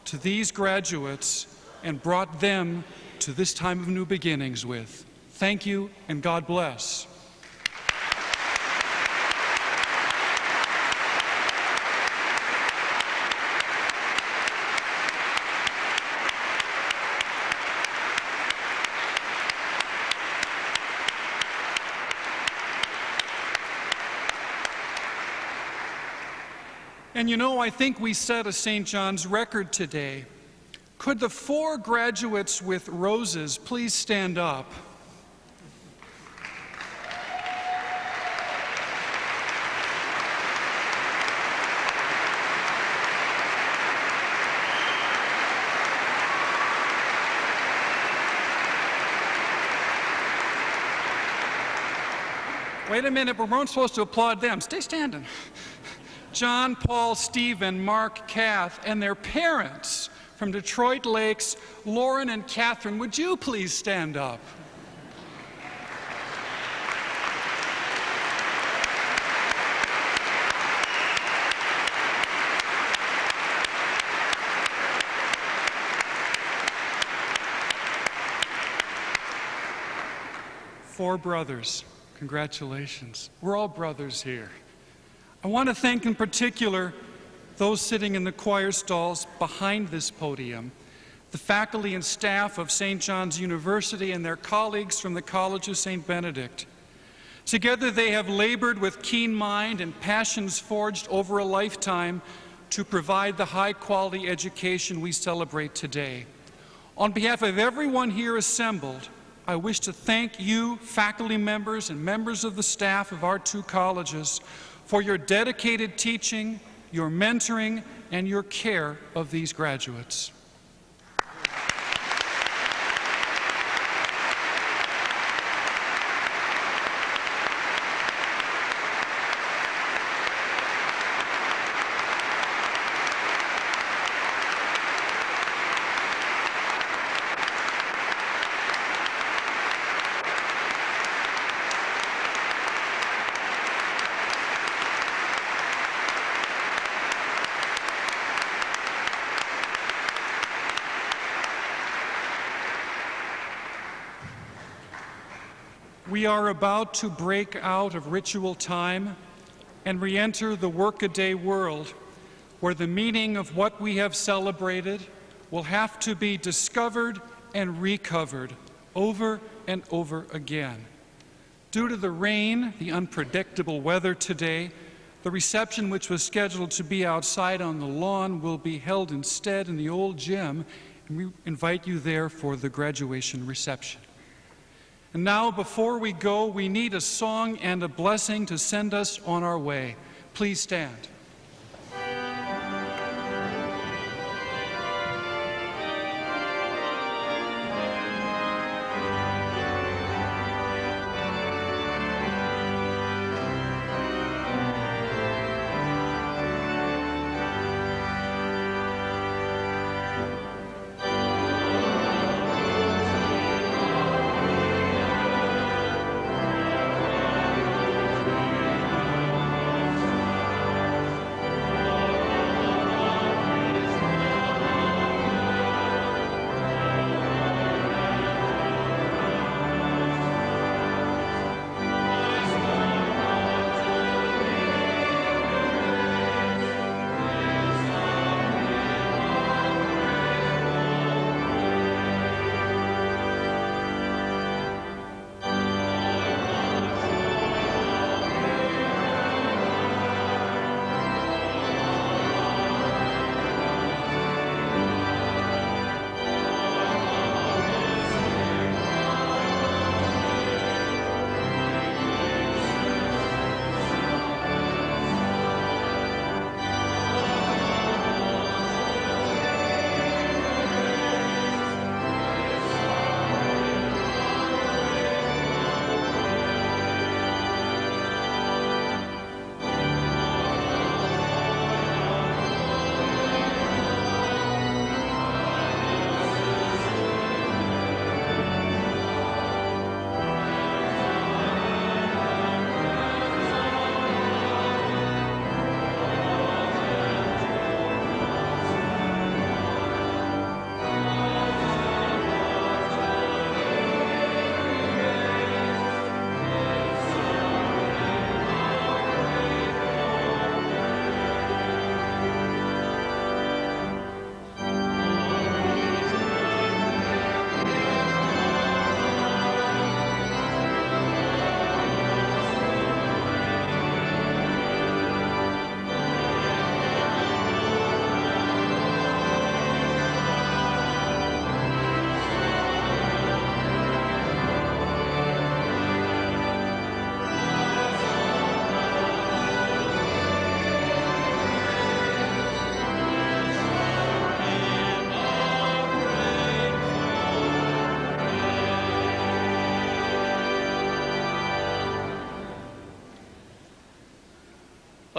to these graduates and brought them to this time of new beginnings with. Thank you, and God bless. And you know, I think we set a St. John's record today. Could the 4 graduates with roses please stand up? Wait a minute, we weren't supposed to applaud them. Stay standing. John, Paul, Stephen, Mark, Kath, and their parents from Detroit Lakes, Lauren and Catherine, would you please stand up? Four brothers. Congratulations. We're all brothers here. I want to thank in particular those sitting in the choir stalls behind this podium, the faculty and staff of St. John's University and their colleagues from the College of St. Benedict. Together they have labored with keen mind and passions forged over a lifetime to provide the high-quality education we celebrate today. On behalf of everyone here assembled, I wish to thank you, faculty members and members of the staff of our 2 colleges, for your dedicated teaching, your mentoring, and your care of these graduates. We are about to break out of ritual time and re-enter the workaday world where the meaning of what we have celebrated will have to be discovered and recovered over and over again. Due to the rain, the unpredictable weather today, the reception which was scheduled to be outside on the lawn will be held instead in the old gym, and we invite you there for the graduation reception. And now, before we go, we need a song and a blessing to send us on our way. Please stand.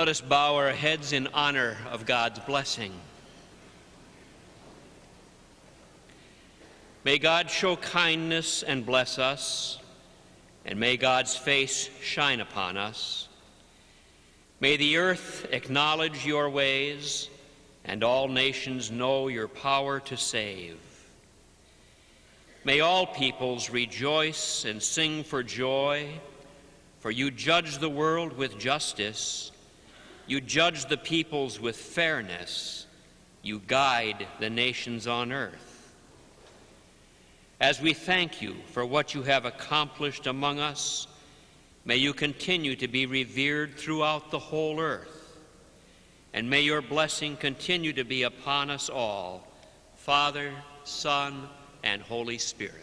Let us bow our heads in honor of God's blessing. May God show kindness and bless us, and may God's face shine upon us. May the earth acknowledge your ways, and all nations know your power to save. May all peoples rejoice and sing for joy, for you judge the world with justice, you judge the peoples with fairness, you guide the nations on earth. As we thank you for what you have accomplished among us, may you continue to be revered throughout the whole earth, and may your blessing continue to be upon us all, Father, Son, and Holy Spirit.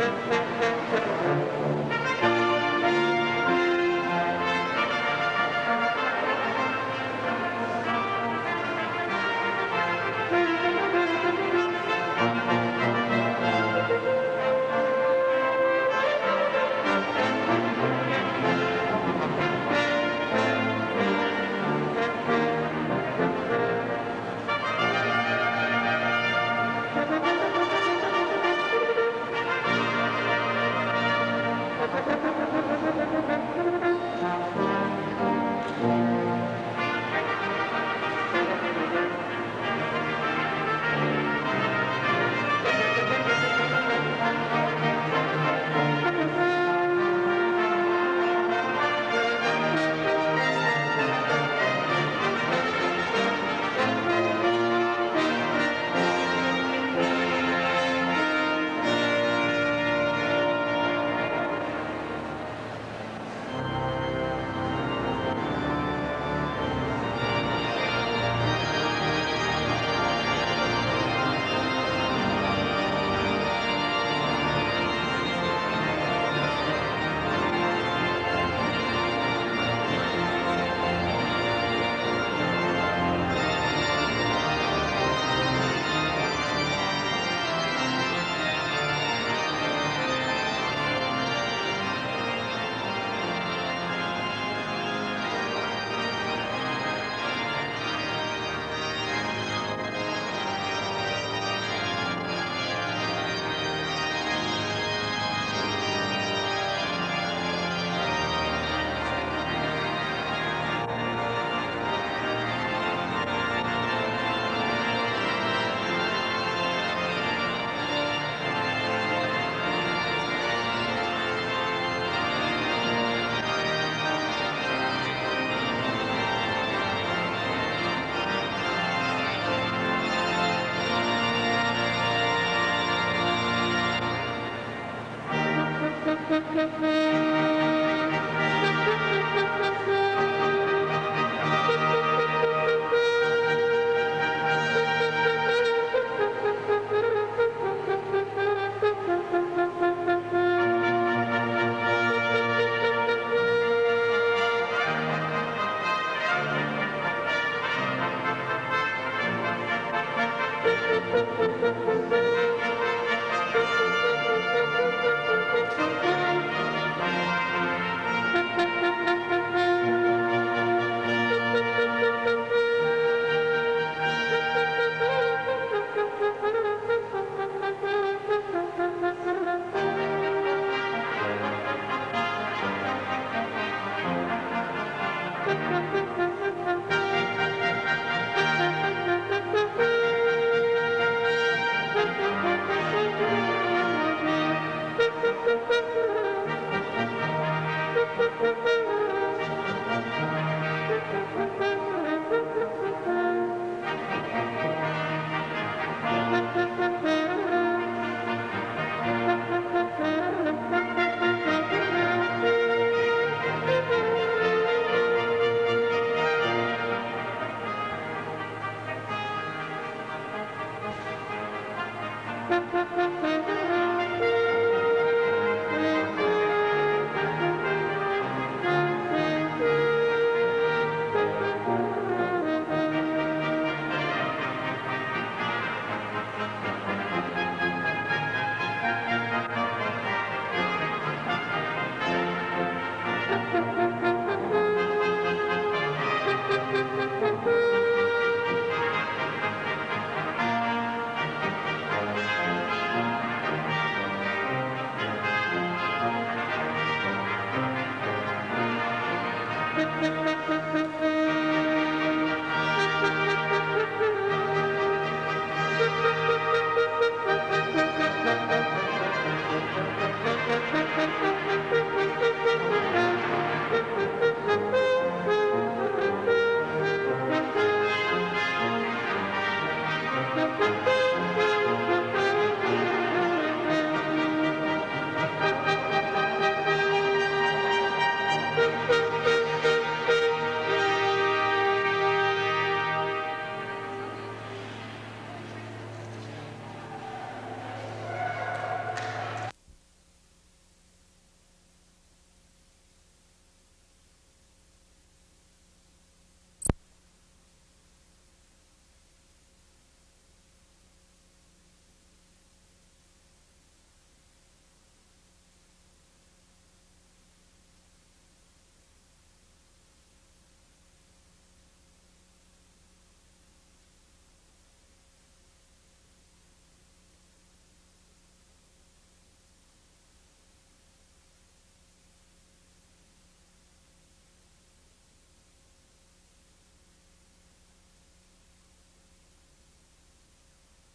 Thank you.